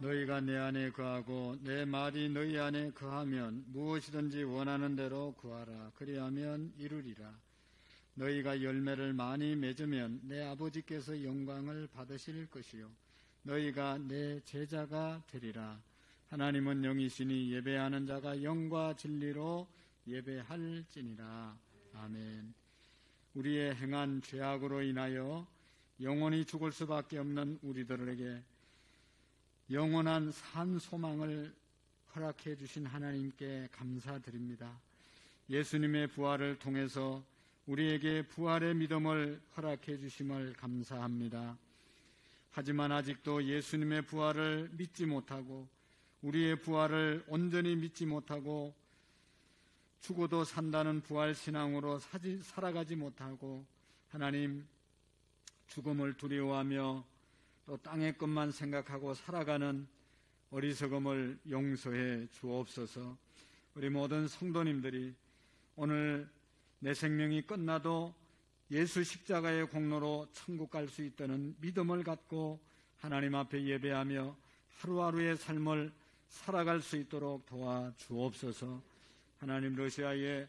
너희가 내 안에 거하고 내 말이 너희 안에 거하면 무엇이든지 원하는 대로 구하라. 그리하면 이루리라. 너희가 열매를 많이 맺으면 내 아버지께서 영광을 받으실 것이요 너희가 내 제자가 되리라. 하나님은 영이시니 예배하는 자가 영과 진리로 예배할지니라. 아멘. 우리의 행한 죄악으로 인하여 영원히 죽을 수밖에 없는 우리들에게 영원한 산 소망을 허락해 주신 하나님께 감사드립니다. 예수님의 부활을 통해서 우리에게 부활의 믿음을 허락해 주심을 감사합니다. 하지만 아직도 예수님의 부활을 믿지 못하고 우리의 부활을 온전히 믿지 못하고 죽어도 산다는 부활신앙으로 살아가지 못하고 하나님 죽음을 두려워하며 또 땅의 것만 생각하고 살아가는 어리석음을 용서해 주옵소서. 우리 모든 성도님들이 오늘 내 생명이 끝나도 예수 십자가의 공로로 천국 갈 수 있다는 믿음을 갖고 하나님 앞에 예배하며 하루하루의 삶을 살아갈 수 있도록 도와주옵소서. 하나님, 러시아의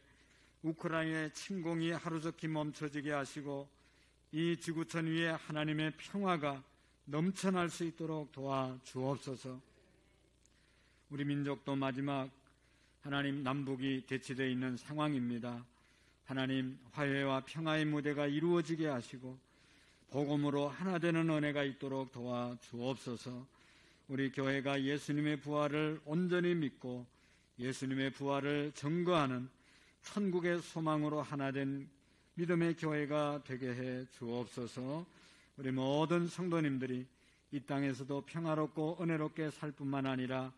우크라이나의 침공이 하루속히 멈춰지게 하시고 이 지구촌 위에 하나님의 평화가 넘쳐날 수 있도록 도와주옵소서. 우리 민족도 마지막 하나님 남북이 대치되어 있는 상황입니다. 하나님, 화해와 평화의 무대가 이루어지게 하시고 복음으로 하나 되는 은혜가 있도록 도와주옵소서. 우리 교회가 예수님의 부활을 온전히 믿고 예수님의 부활을 증거하는 천국의 소망으로 하나 된 믿음의 교회가 되게 해 주옵소서. 우리 모든 성도님들이 이 땅에서도 평화롭고 은혜롭게 살 뿐만 아니라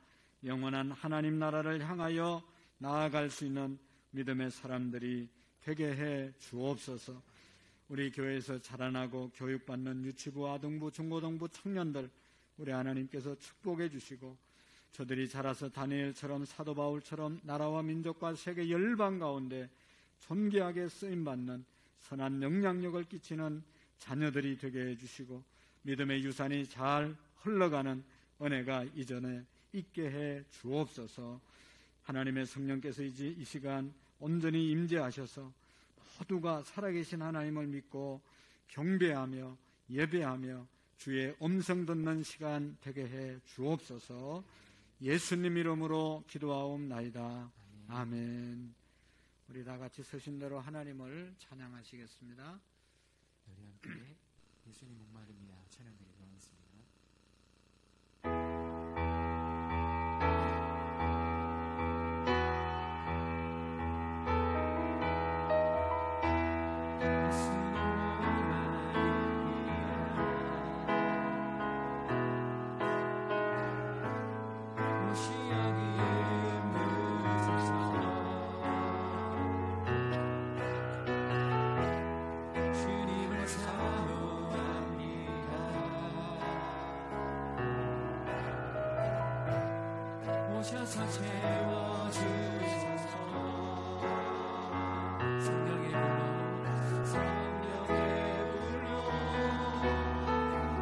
영원한 하나님 나라를 향하여 나아갈 수 있는 믿음의 사람들이 되게 해 주옵소서. 우리 교회에서 자라나고 교육받는 유치부, 아동부, 중고등부 청년들 우리 하나님께서 축복해 주시고 저들이 자라서 다니엘처럼 사도 바울처럼 나라와 민족과 세계 열방 가운데 존귀하게 쓰임받는 선한 영향력을 끼치는 자녀들이 되게 해주시고 믿음의 유산이 잘 흘러가는 은혜가 이전에 있게 해 주옵소서. 하나님의 성령께서 이제 이 시간 온전히 임재하셔서 모두가 살아계신 하나님을 믿고 경배하며 예배하며 주의 음성 듣는 시간 되게 해 주옵소서. 예수님 이름으로 기도하옵나이다. 아멘. 우리 다 같이 서신 대로 하나님을 찬양하시겠습니다. 우리 함께 예수님 목마름이야 찬양드리도록 하겠습니다. 오셔서 채워주소서. 성령의 불로 성령의 불로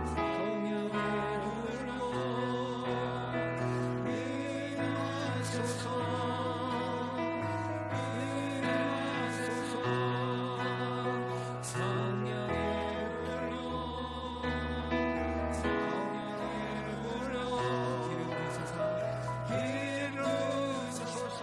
성령의 불로 인하소서 인하소서. 성령의 불로 성령의 불로 기름 부으소서 기름 부으소서.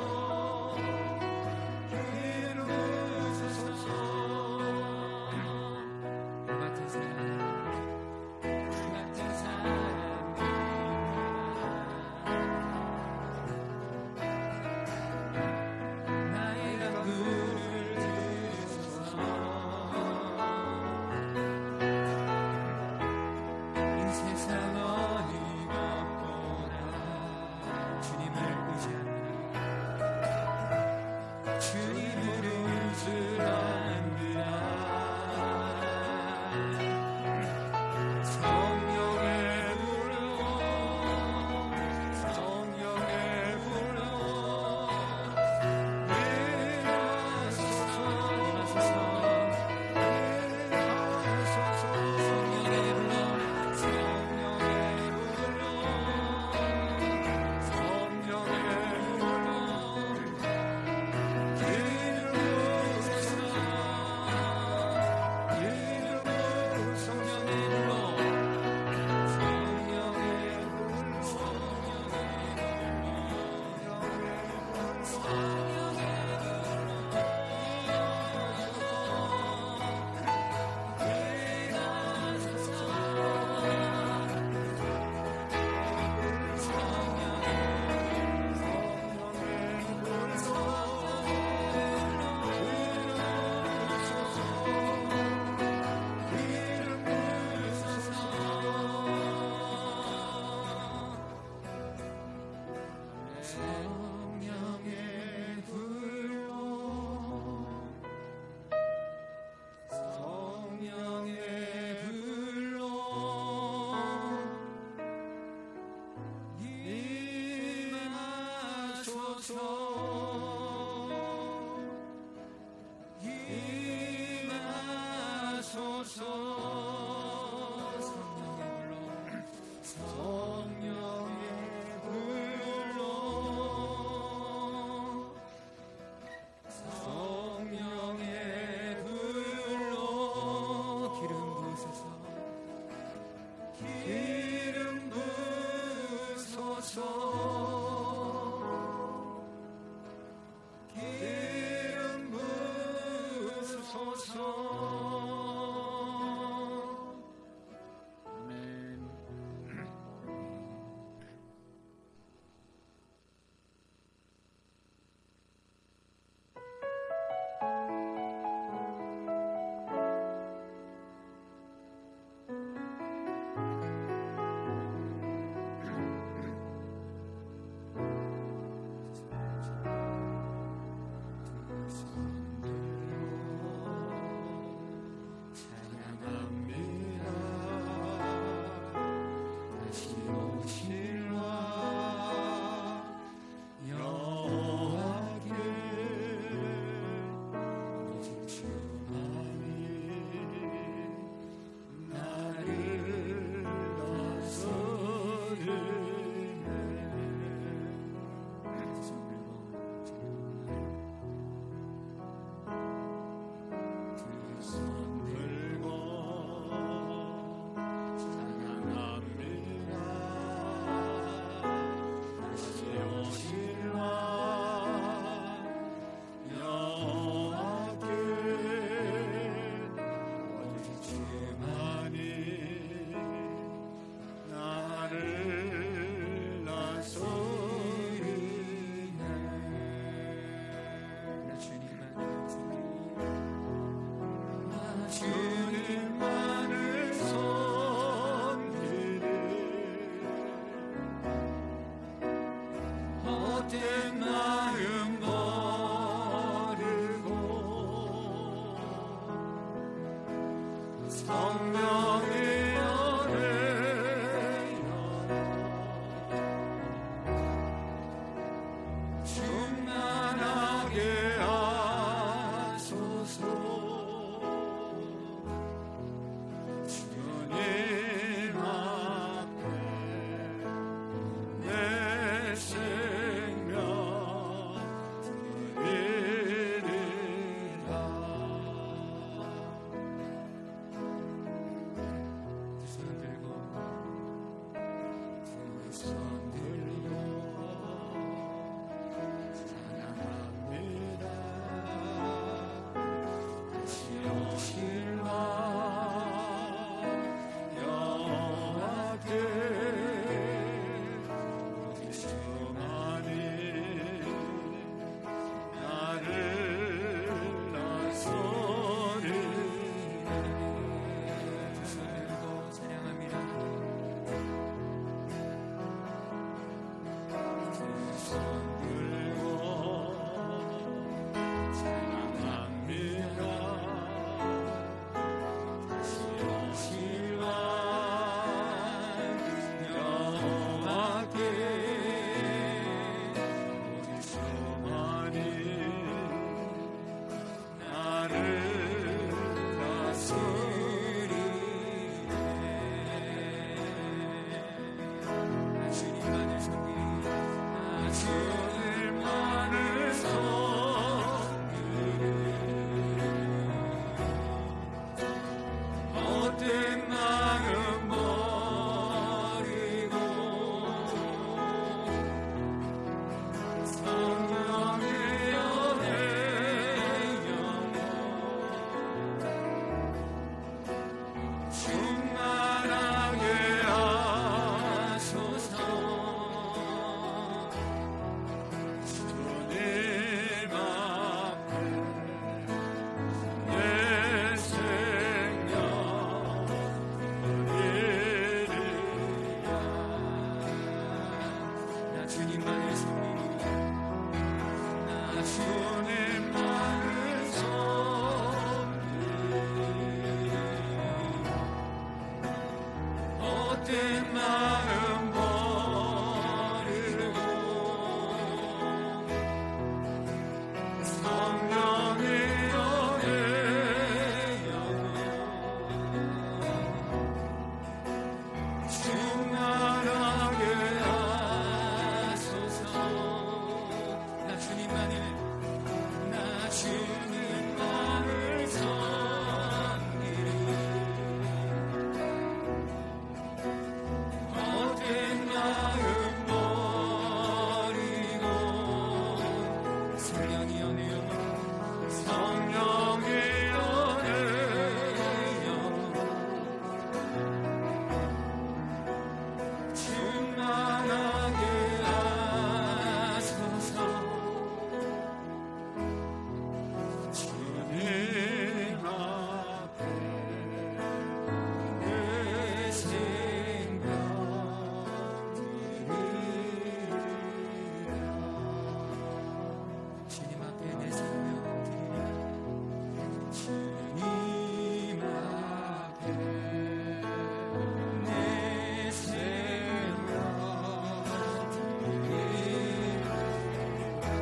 주님 앞에 내 생명 드리리라.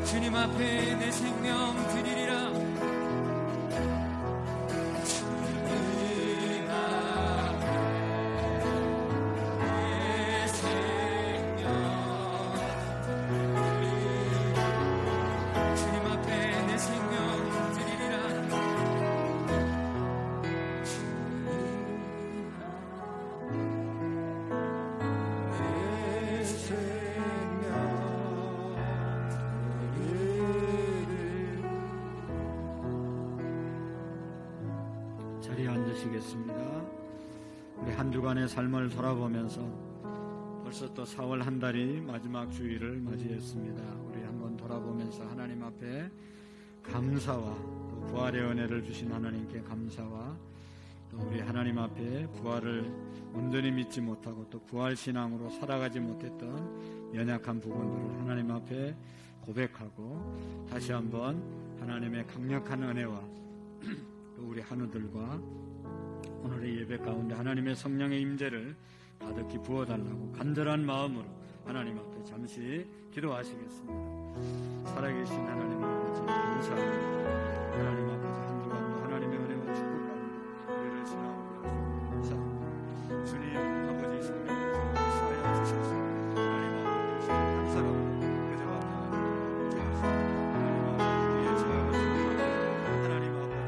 주님 앞에 내 생명 드리리라. 주님 앞에 내 생명 드리리라. 내 생명 자리에 앉으시겠습니다. 우리 한 주간의 삶을 돌아보면서 벌써 또 4월 한 달이 마지막 주일을 맞이했습니다. 우리 한번 돌아보면서 하나님 앞에 감사와 또 부활의 은혜를 주신 하나님께 감사와 또 우리 하나님 앞에 부활을 온전히 믿지 못하고 또 부활신앙으로 살아가지 못했던 연약한 부분들을 하나님 앞에 고백하고 다시 한번 하나님의 강력한 은혜와 또 우리 한우들과 오늘의 예배 가운데 하나님의 성령의 임재를 가득히 부어달라고 간절한 마음으로 하나님 앞에 잠시 기도하시겠습니다. 살아계신 하나님 아버지 감사합니다. 하나님 아버지 한 주간도 하나님의 은혜와 축복 가운데 우리를 지나오게 하시고 감사합니다. 주님 아버지 성령께서 역사하여 주셔서 하나님 아버지 감사합니다. 그저와 하나님 아버지 위에 처하시고 하나님 아버지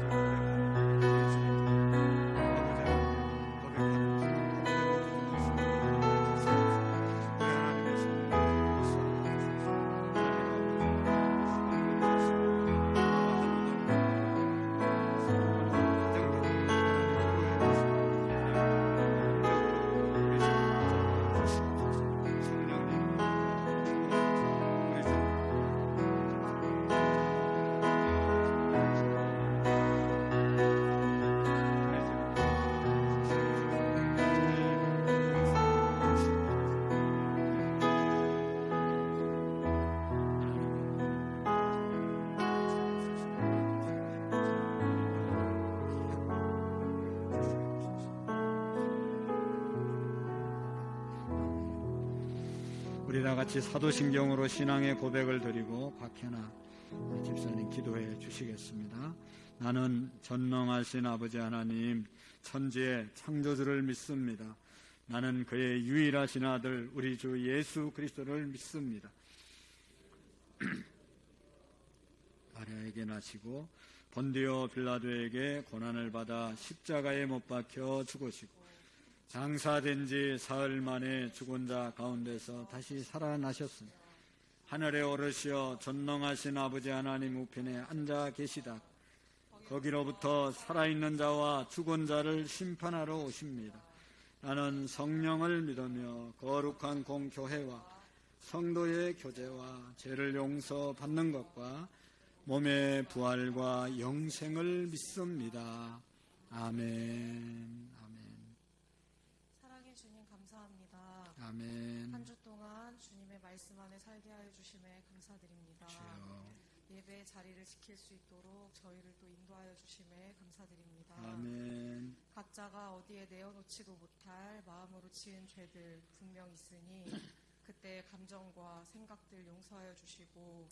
우리 다 같이 사도신경으로 신앙의 고백을 드리고 곽현아 집사님 기도해 주시겠습니다. 나는 전능하신 아버지 하나님 천지의 창조주를 믿습니다. 나는 그의 유일하신 아들 우리 주 예수 그리스도를 믿습니다. 가랴에게 나시고 본디오 빌라도에게 고난을 받아 십자가에 못 박혀 죽으시고 장사된 지 사흘 만에 죽은 자 가운데서 다시 살아나셨으니 하늘에 오르시어 전능하신 아버지 하나님 우편에 앉아 계시다. 거기로부터 살아있는 자와 죽은 자를 심판하러 오십니다. 나는 성령을 믿으며 거룩한 공교회와 성도의 교제와 죄를 용서받는 것과 몸의 부활과 영생을 믿습니다. 아멘. 사랑의 주님 감사합니다. 아멘. 한 주 동안 주님의 말씀 안에 살게 하여 주심에 감사드립니다. 주여. 예배의 자리를 지킬 수 있도록 저희를 또 인도하여 주심에 감사드립니다. 아멘. 각자가 어디에 내어놓지도 못할 마음으로 지은 죄들 분명 있으니 그때의 감정과 생각들 용서하여 주시고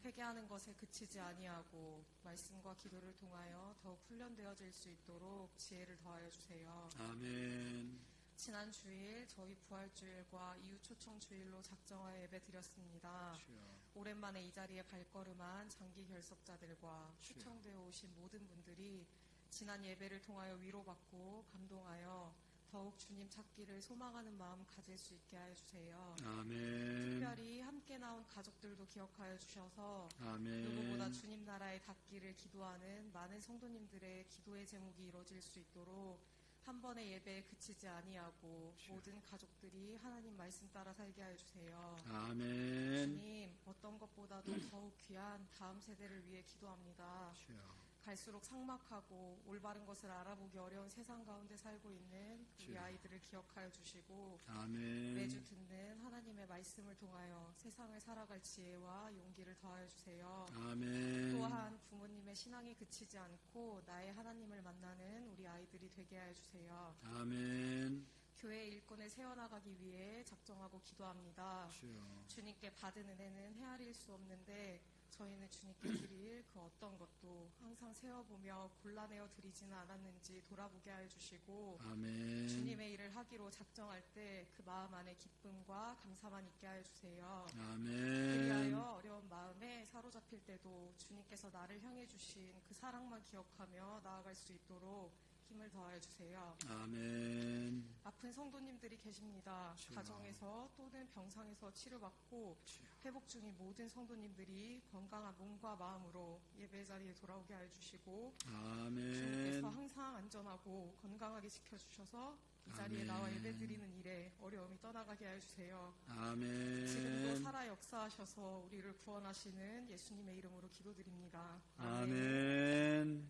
회개하는 것에 그치지 아니하고 말씀과 기도를 통하여 더욱 훈련되어질 수 있도록 지혜를 더하여 주세요. 아멘. 지난 주일 저희 부활주일과 이후 초청주일로 작정하여 예배 드렸습니다. 주여. 오랜만에 이 자리에 발걸음한 장기 결석자들과 초청되어 오신 모든 분들이 지난 예배를 통하여 위로받고 감동하여 더욱 주님 찾기를 소망하는 마음 가질 수 있게 하여 주세요. 아멘. 특별히 함께 나온 가족들도 기억하여 주셔서 아멘. 누구보다 주님 나라에 닿기를 기도하는 많은 성도님들의 기도의 제목이 이루어질 수 있도록 한 번의 예배에 그치지 아니하고 모든 가족들이 하나님 말씀 따라 살게 하여 주세요. 아멘. 주님, 어떤 것보다도 더욱 귀한 다음 세대를 위해 기도합니다. 주여. 갈수록 삭막하고 올바른 것을 알아보기 어려운 세상 가운데 살고 있는 우리 주여. 아이들을 기억하여 주시고 아멘. 매주 듣는 하나님의 말씀을 통하여 세상을 살아갈 지혜와 용기를 더하여 주세요. 아멘. 또한 부모님의 신앙이 그치지 않고 나의 하나님을 만나는 우리 아이들이 되게 하여 주세요. 아멘. 교회 일꾼을 세워나가기 위해 작정하고 기도합니다. 주여. 주님께 받은 은혜는 헤아릴 수 없는데 저희는 주님께 드릴 그 어떤 것도 항상 세워보며 골라내어 드리지는 않았는지 돌아보게 하여 주시고 아멘. 주님의 일을 하기로 작정할 때 그 마음 안에 기쁨과 감사만 있게 하여 주세요. 아멘. 그리하여 어려운 마음에 사로잡힐 때도 주님께서 나를 향해 주신 그 사랑만 기억하며 나아갈 수 있도록 힘을 더하여 주세요. 아멘. 아픈 성도님들이 계십니다. 주여. 가정에서 또는 병상에서 치료받고 회복 중인 모든 성도님들이 건강한 몸과 마음으로 예배 자리에 돌아오게 하여 주시고 아멘. 주님께서 항상 안전하고 건강하게 지켜주셔서 이 자리에 아멘. 나와 예배 드리는 일에 어려움이 떠나가게 하여 주세요. 아멘. 지금도 살아 역사하셔서 우리를 구원하시는 예수님의 이름으로 기도드립니다. 아멘.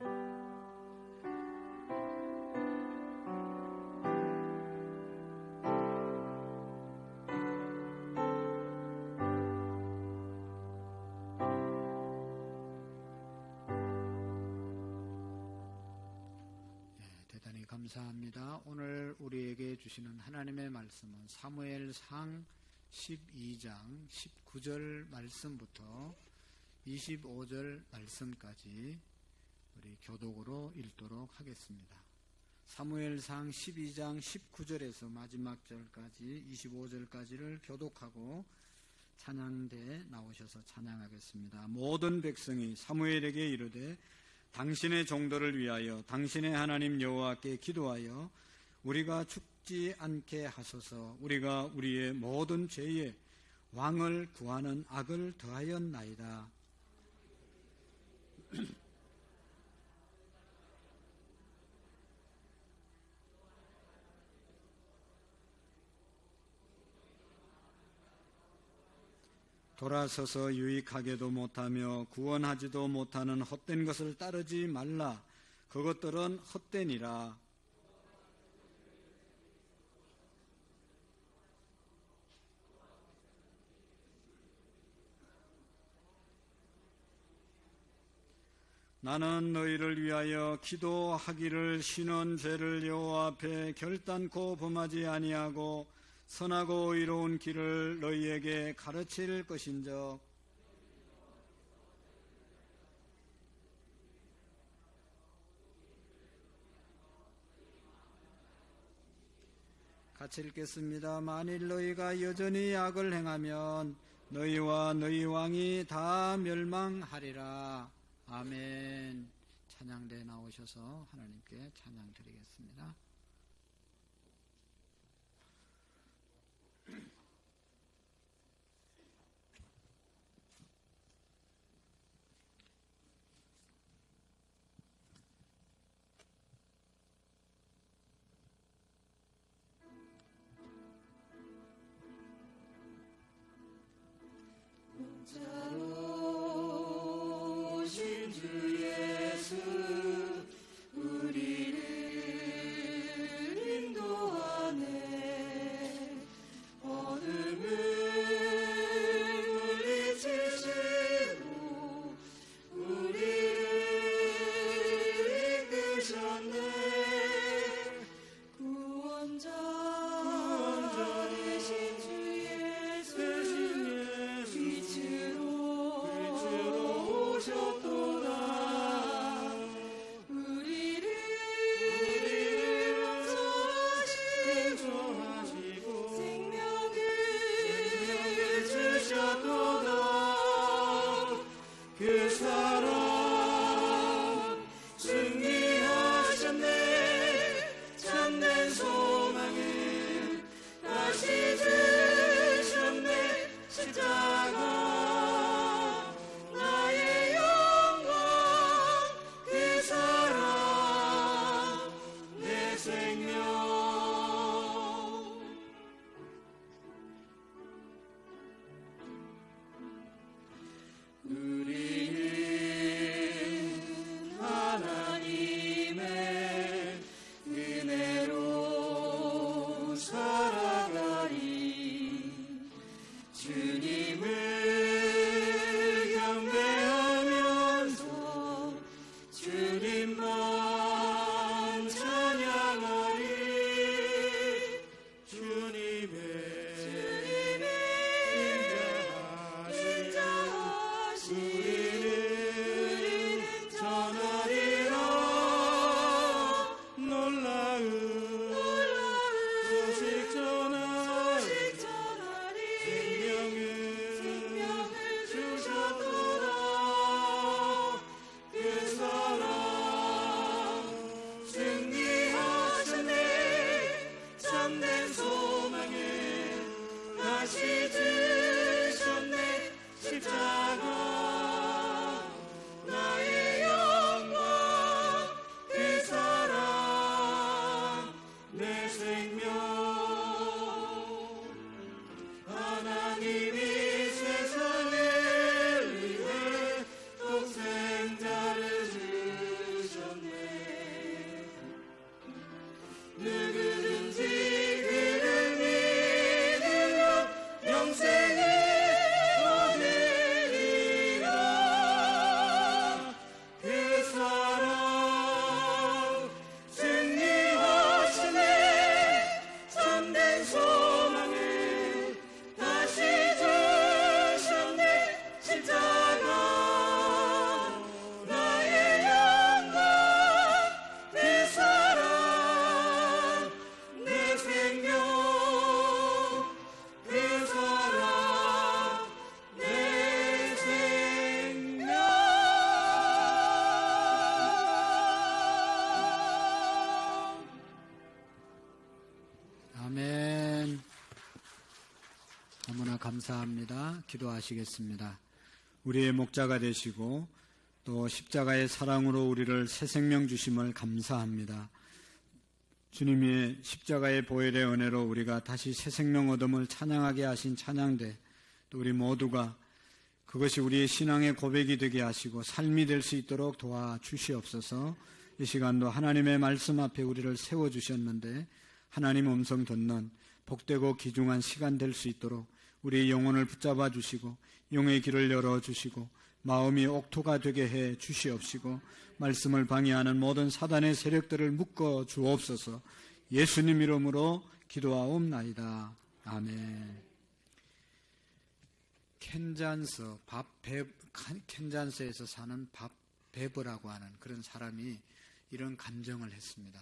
대단히 감사합니다. 오늘 우리에게 주시는 하나님의 말씀은 사무엘상 12장 19절 말씀부터 25절 말씀까지 우리 교독으로 읽도록 하겠습니다. 사무엘상 12장 19절에서 마지막 절까지 25절까지를 교독하고 찬양대에 나오셔서 찬양하겠습니다. 모든 백성이 사무엘에게 이르되 당신의 종들을 위하여 당신의 하나님 여호와께 기도하여 우리가 죽지 않게 하소서. 우리가 우리의 모든 죄에 왕을 구하는 악을 더하였나이다. 돌아서서 유익하게도 못하며 구원하지도 못하는 헛된 것을 따르지 말라. 그것들은 헛되니라. 나는 너희를 위하여 기도하기를 쉬는 죄를 여호와 앞에 결단코 범하지 아니하고 선하고 의로운 길을 너희에게 가르칠 것인적 같이 읽겠습니다. 만일 너희가 여전히 악을 행하면 너희와 너희 왕이 다 멸망하리라. 아멘. 찬양대에 나오셔서 하나님께 찬양 드리겠습니다. 오신 주 예수 우리를 감사합니다. 기도하시겠습니다. 우리의 목자가 되시고 또 십자가의 사랑으로 우리를 새 생명 주심을 감사합니다. 주님의 십자가의 보혈의 은혜로 우리가 다시 새 생명 얻음을 찬양하게 하신 찬양대, 또 우리 모두가 그것이 우리의 신앙의 고백이 되게 하시고 삶이 될 수 있도록 도와주시옵소서. 이 시간도 하나님의 말씀 앞에 우리를 세워주셨는데 하나님 음성 듣는 복되고 귀중한 시간 될 수 있도록 우리의 영혼을 붙잡아 주시고 영의 길을 열어주시고 마음이 옥토가 되게 해 주시옵시고 말씀을 방해하는 모든 사단의 세력들을 묶어 주옵소서. 예수님 이름으로 기도하옵나이다. 아멘. 켄잔스에서 사는 밥 베브라고 하는 그런 사람이 이런 감정을 했습니다.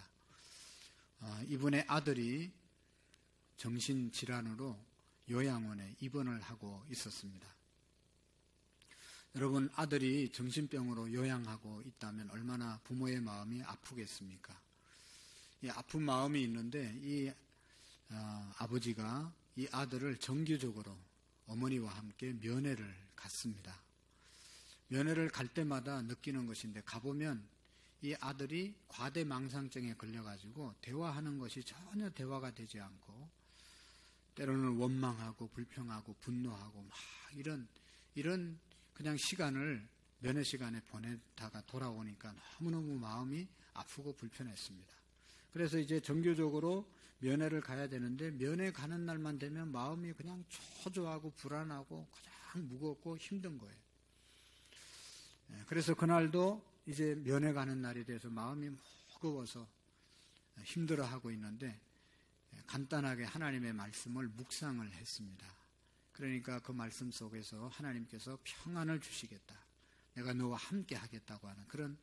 이분의 아들이 정신질환으로 요양원에 입원을 하고 있었습니다. 여러분, 아들이 정신병으로 요양하고 있다면 얼마나 부모의 마음이 아프겠습니까? 이 아픈 마음이 있는데 이 아버지가 이 아들을 정기적으로 어머니와 함께 면회를 갔습니다. 면회를 갈 때마다 느끼는 것인데 가보면 이 아들이 과대망상증에 걸려가지고 대화하는 것이 전혀 대화가 되지 않고 때로는 원망하고 불평하고 분노하고 막 이런 그냥 시간을 면회 시간에 보내다가 돌아오니까 너무너무 마음이 아프고 불편했습니다. 그래서 이제 정규적으로 면회를 가야 되는데 면회 가는 날만 되면 마음이 그냥 초조하고 불안하고 그냥 무겁고 힘든 거예요. 그래서 그날도 이제 면회 가는 날이 돼서 마음이 무거워서 힘들어하고 있는데 간단하게 하나님의 말씀을 묵상을 했습니다. 그러니까 그 말씀 속에서 하나님께서 평안을 주시겠다, 내가 너와 함께 하겠다고 하는 그런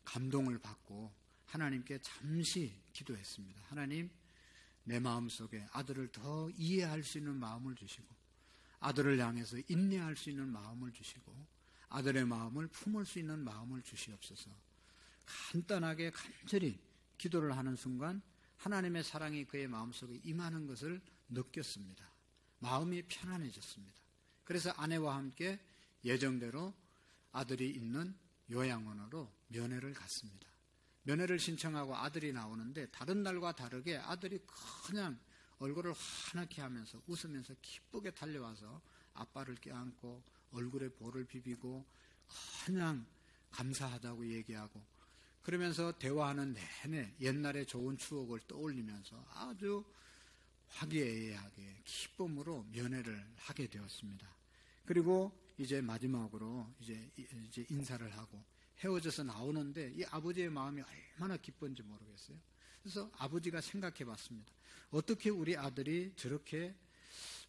감동을 받고 하나님께 잠시 기도했습니다. 하나님, 내 마음속에 아들을 더 이해할 수 있는 마음을 주시고 아들을 향해서 인내할 수 있는 마음을 주시고 아들의 마음을 품을 수 있는 마음을 주시옵소서. 간단하게 간절히 기도를 하는 순간 하나님의 사랑이 그의 마음속에 임하는 것을 느꼈습니다. 마음이 편안해졌습니다. 그래서 아내와 함께 예정대로 아들이 있는 요양원으로 면회를 갔습니다. 면회를 신청하고 아들이 나오는데 다른 날과 다르게 아들이 그냥 얼굴을 환하게 하면서 웃으면서 기쁘게 달려와서 아빠를 껴안고 얼굴에 볼을 비비고 그냥 감사하다고 얘기하고 그러면서 대화하는 내내 옛날의 좋은 추억을 떠올리면서 아주 화기애애하게 기쁨으로 면회를 하게 되었습니다. 그리고 이제 마지막으로 이제 인사를 하고 헤어져서 나오는데 이 아버지의 마음이 얼마나 기쁜지 모르겠어요. 그래서 아버지가 생각해 봤습니다. 어떻게 우리 아들이 저렇게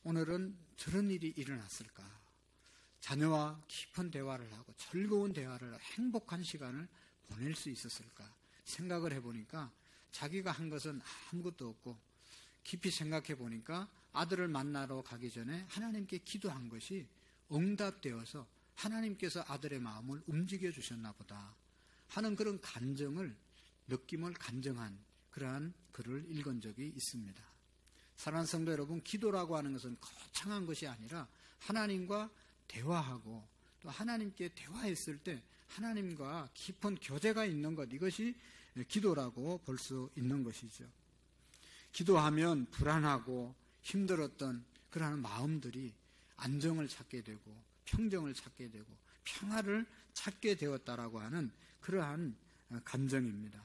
오늘은 저런 일이 일어났을까? 자녀와 깊은 대화를 하고 즐거운 대화를 행복한 시간을 보낼 수 있었을까? 생각을 해보니까 자기가 한 것은 아무것도 없고 깊이 생각해 보니까 아들을 만나러 가기 전에 하나님께 기도한 것이 응답되어서 하나님께서 아들의 마음을 움직여 주셨나 보다 하는 그런 느낌을 간증한 그러한 글을 읽은 적이 있습니다. 사랑하는 성도 여러분, 기도라고 하는 것은 거창한 것이 아니라 하나님과 대화하고 또 하나님께 대화했을 때 하나님과 깊은 교제가 있는 것, 이것이 기도라고 볼 수 있는 것이죠. 기도하면 불안하고 힘들었던 그러한 마음들이 안정을 찾게 되고 평정을 찾게 되고 평화를 찾게 되었다라고 하는 그러한 감정입니다.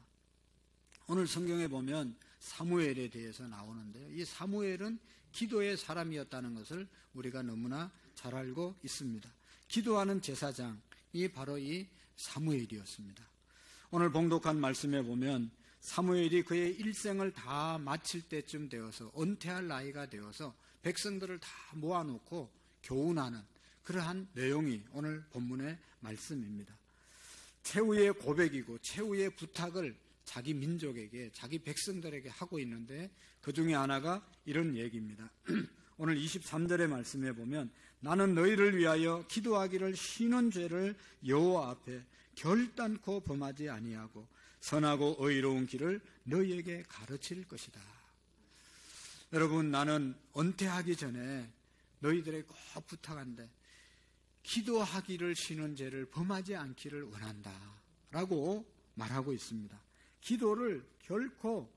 오늘 성경에 보면 사무엘에 대해서 나오는데요. 이 사무엘은 기도의 사람이었다는 것을 우리가 너무나 잘 알고 있습니다. 기도하는 제사장이 바로 이 사무엘이었습니다. 오늘 봉독한 말씀에 보면 사무엘이 그의 일생을 다 마칠 때쯤 되어서 은퇴할 나이가 되어서 백성들을 다 모아놓고 교훈하는 그러한 내용이 오늘 본문의 말씀입니다. 최후의 고백이고 최후의 부탁을 자기 민족에게, 자기 백성들에게 하고 있는데 그 중에 하나가 이런 얘기입니다. 오늘 23절의 말씀에 보면 나는 너희를 위하여 기도하기를 쉬는 죄를 여호와 앞에 결단코 범하지 아니하고 선하고 의로운 길을 너희에게 가르칠 것이다. 여러분, 나는 은퇴하기 전에 너희들에게 꼭 부탁한데 기도하기를 쉬는 죄를 범하지 않기를 원한다 라고 말하고 있습니다. 기도를 결코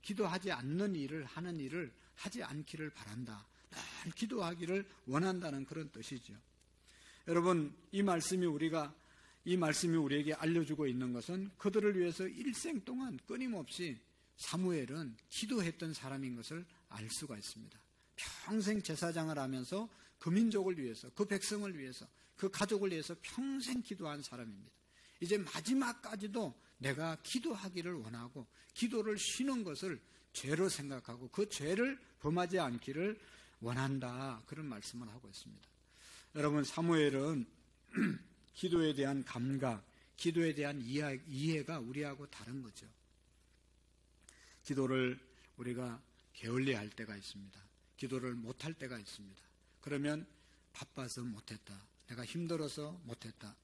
기도하지 않는 일을 하는 일을 하지 않기를 바란다. 늘 기도하기를 원한다는 그런 뜻이죠. 여러분, 이 말씀이 우리에게 알려주고 있는 것은 그들을 위해서 일생 동안 끊임없이 사무엘은 기도했던 사람인 것을 알 수가 있습니다. 평생 제사장을 하면서 그 민족을 위해서, 그 백성을 위해서, 그 가족을 위해서 평생 기도한 사람입니다. 이제 마지막까지도 내가 기도하기를 원하고 기도를 쉬는 것을 죄로 생각하고 그 죄를 범하지 않기를 원한다. 그런 말씀을 하고 있습니다. 여러분, 사무엘은 기도에 대한 감각, 기도에 대한 이해가 우리하고 다른 거죠. 기도를 우리가 게을리할 때가 있습니다. 기도를 못할 때가 있습니다. 그러면 바빠서 못했다, 내가 힘들어서 못했다,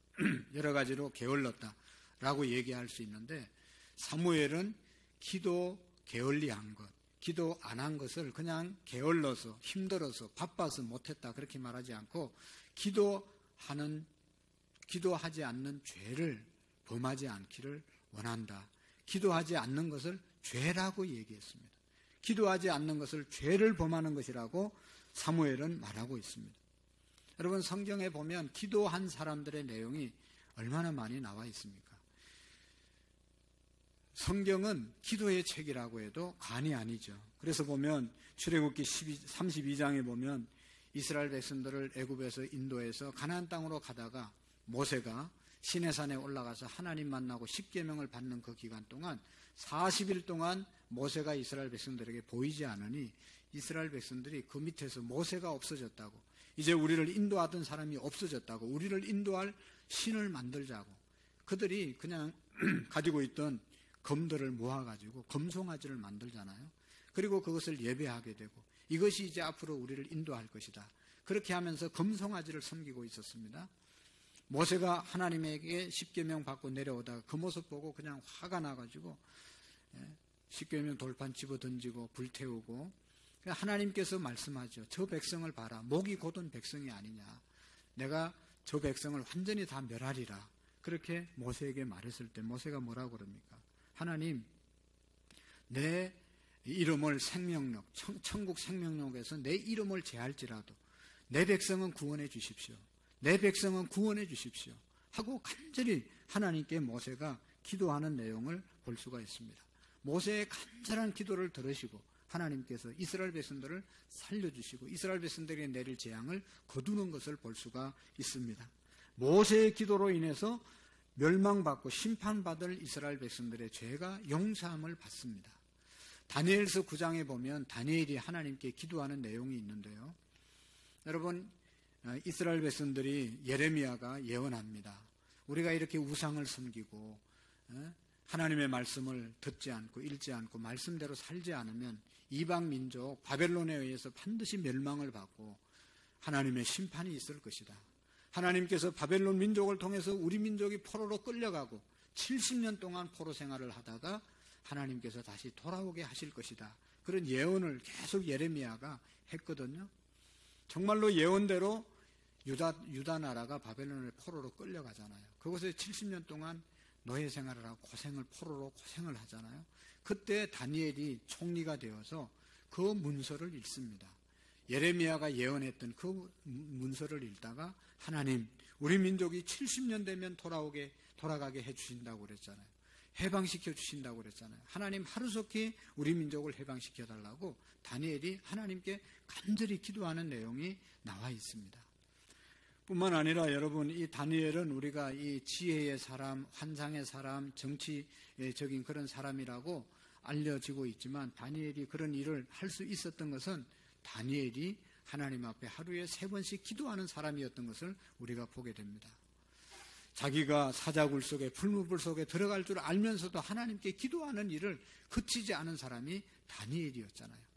여러 가지로 게을렀다 라고 얘기할 수 있는데, 사무엘은 기도 게을리한 것, 기도 안 한 것을 그냥 게을러서 힘들어서 바빠서 못했다 그렇게 말하지 않고 기도하지 않는 죄를 범하지 않기를 원한다. 기도하지 않는 것을 죄라고 얘기했습니다. 기도하지 않는 것을 죄를 범하는 것이라고 사무엘은 말하고 있습니다. 여러분, 성경에 보면 기도한 사람들의 내용이 얼마나 많이 나와 있습니까? 성경은 기도의 책이라고 해도 과언이 아니죠. 그래서 보면 출애굽기 32장에 보면 이스라엘 백성들을 애굽에서 인도해서 가나안 땅으로 가다가 모세가 시내산에 올라가서 하나님 만나고 십계명을 받는 그 기간 동안 40일 동안 모세가 이스라엘 백성들에게 보이지 않으니 이스라엘 백성들이 그 밑에서 모세가 없어졌다고, 이제 우리를 인도하던 사람이 없어졌다고, 우리를 인도할 신을 만들자고 그들이 그냥 가지고 있던 검들을 모아가지고 검송아지를 만들잖아요. 그리고 그것을 예배하게 되고 이것이 이제 앞으로 우리를 인도할 것이다. 그렇게 하면서 검송아지를 섬기고 있었습니다. 모세가 하나님에게 십계명 받고 내려오다가 그 모습 보고 그냥 화가 나가지고 십계명 돌판 집어 던지고 불태우고, 하나님께서 말씀하죠. 저 백성을 봐라. 목이 곧은 백성이 아니냐. 내가 저 백성을 완전히 다 멸하리라. 그렇게 모세에게 말했을 때 모세가 뭐라고 그럽니까? 하나님, 내 이름을 생명록, 천국 생명록에서 내 이름을 제할지라도 내 백성은 구원해 주십시오. 내 백성은 구원해 주십시오. 하고 간절히 하나님께 모세가 기도하는 내용을 볼 수가 있습니다. 모세의 간절한 기도를 들으시고 하나님께서 이스라엘 백성들을 살려주시고 이스라엘 백성들에게 내릴 재앙을 거두는 것을 볼 수가 있습니다. 모세의 기도로 인해서 멸망받고 심판받을 이스라엘 백성들의 죄가 용서함을 받습니다. 다니엘서 9장에 보면 다니엘이 하나님께 기도하는 내용이 있는데요. 여러분, 이스라엘 백성들이 예레미야가 예언합니다. 우리가 이렇게 우상을 섬기고 하나님의 말씀을 듣지 않고 읽지 않고 말씀대로 살지 않으면 이방 민족 바벨론에 의해서 반드시 멸망을 받고 하나님의 심판이 있을 것이다. 하나님께서 바벨론 민족을 통해서 우리 민족이 포로로 끌려가고 70년 동안 포로 생활을 하다가 하나님께서 다시 돌아오게 하실 것이다. 그런 예언을 계속 예레미야가 했거든요. 정말로 예언대로 유다 나라가 바벨론의 포로로 끌려가잖아요. 그곳에 70년 동안 노예 생활을 하고 포로로 고생을 하잖아요. 그때 다니엘이 총리가 되어서 그 문서를 읽습니다. 예레미야가 예언했던 그 문서를 읽다가 하나님, 우리 민족이 70년 되면 돌아가게 해주신다고 그랬잖아요. 해방시켜 주신다고 그랬잖아요. 하나님, 하루속히 우리 민족을 해방시켜 달라고 다니엘이 하나님께 간절히 기도하는 내용이 나와 있습니다. 뿐만 아니라 여러분, 이 다니엘은 우리가 이 지혜의 사람, 환상의 사람, 정치적인 그런 사람이라고 알려지고 있지만 다니엘이 그런 일을 할 수 있었던 것은 다니엘이 하나님 앞에 하루에 3번씩 기도하는 사람이었던 것을 우리가 보게 됩니다. 자기가 사자굴 속에 풀무불 속에 들어갈 줄 알면서도 하나님께 기도하는 일을 그치지 않은 사람이 다니엘이었잖아요.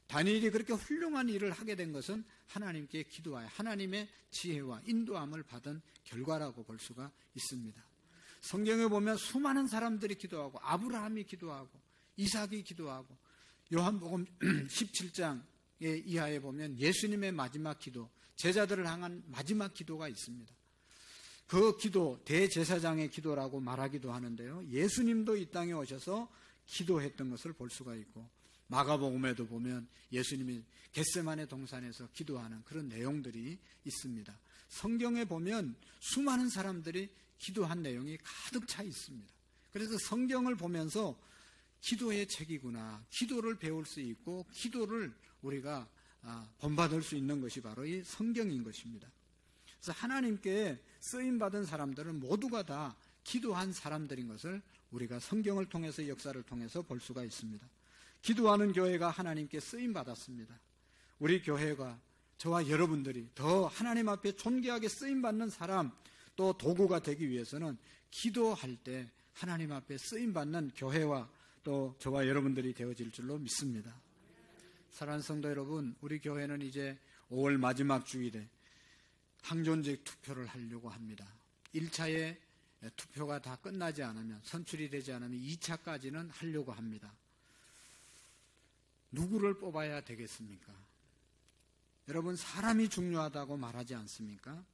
다니엘이 그렇게 훌륭한 일을 하게 된 것은 하나님께 기도하여 하나님의 지혜와 인도함을 받은 결과라고 볼 수가 있습니다. 성경에 보면 수많은 사람들이 기도하고 아브라함이 기도하고 이삭이 기도하고 요한복음 17장에 이하에 보면 예수님의 마지막 기도, 제자들을 향한 마지막 기도가 있습니다. 그 기도, 대제사장의 기도라고 말하기도 하는데요. 예수님도 이 땅에 오셔서 기도했던 것을 볼 수가 있고, 마가복음에도 보면 예수님이 겟세마네 동산에서 기도하는 그런 내용들이 있습니다. 성경에 보면 수많은 사람들이 기도한 내용이 가득 차 있습니다. 그래서 성경을 보면서 기도의 책이구나, 기도를 배울 수 있고 기도를 우리가 본받을 수 있는 것이 바로 이 성경인 것입니다. 그래서 하나님께 쓰임받은 사람들은 모두가 다 기도한 사람들인 것을 우리가 성경을 통해서, 역사를 통해서 볼 수가 있습니다. 기도하는 교회가 하나님께 쓰임받았습니다. 우리 교회가, 저와 여러분들이 더 하나님 앞에 존귀하게 쓰임받는 사람, 또 도구가 되기 위해서는 기도할 때 하나님 앞에 쓰임받는 교회와 또 저와 여러분들이 되어질 줄로 믿습니다. 사랑하는 성도 여러분, 우리 교회는 이제 5월 마지막 주일에 항존직 투표를 하려고 합니다. 1차의 투표가 다 끝나지 않으면, 선출이 되지 않으면 2차까지는 하려고 합니다. 누구를 뽑아야 되겠습니까? 여러분, 사람이 중요하다고 말하지 않습니까?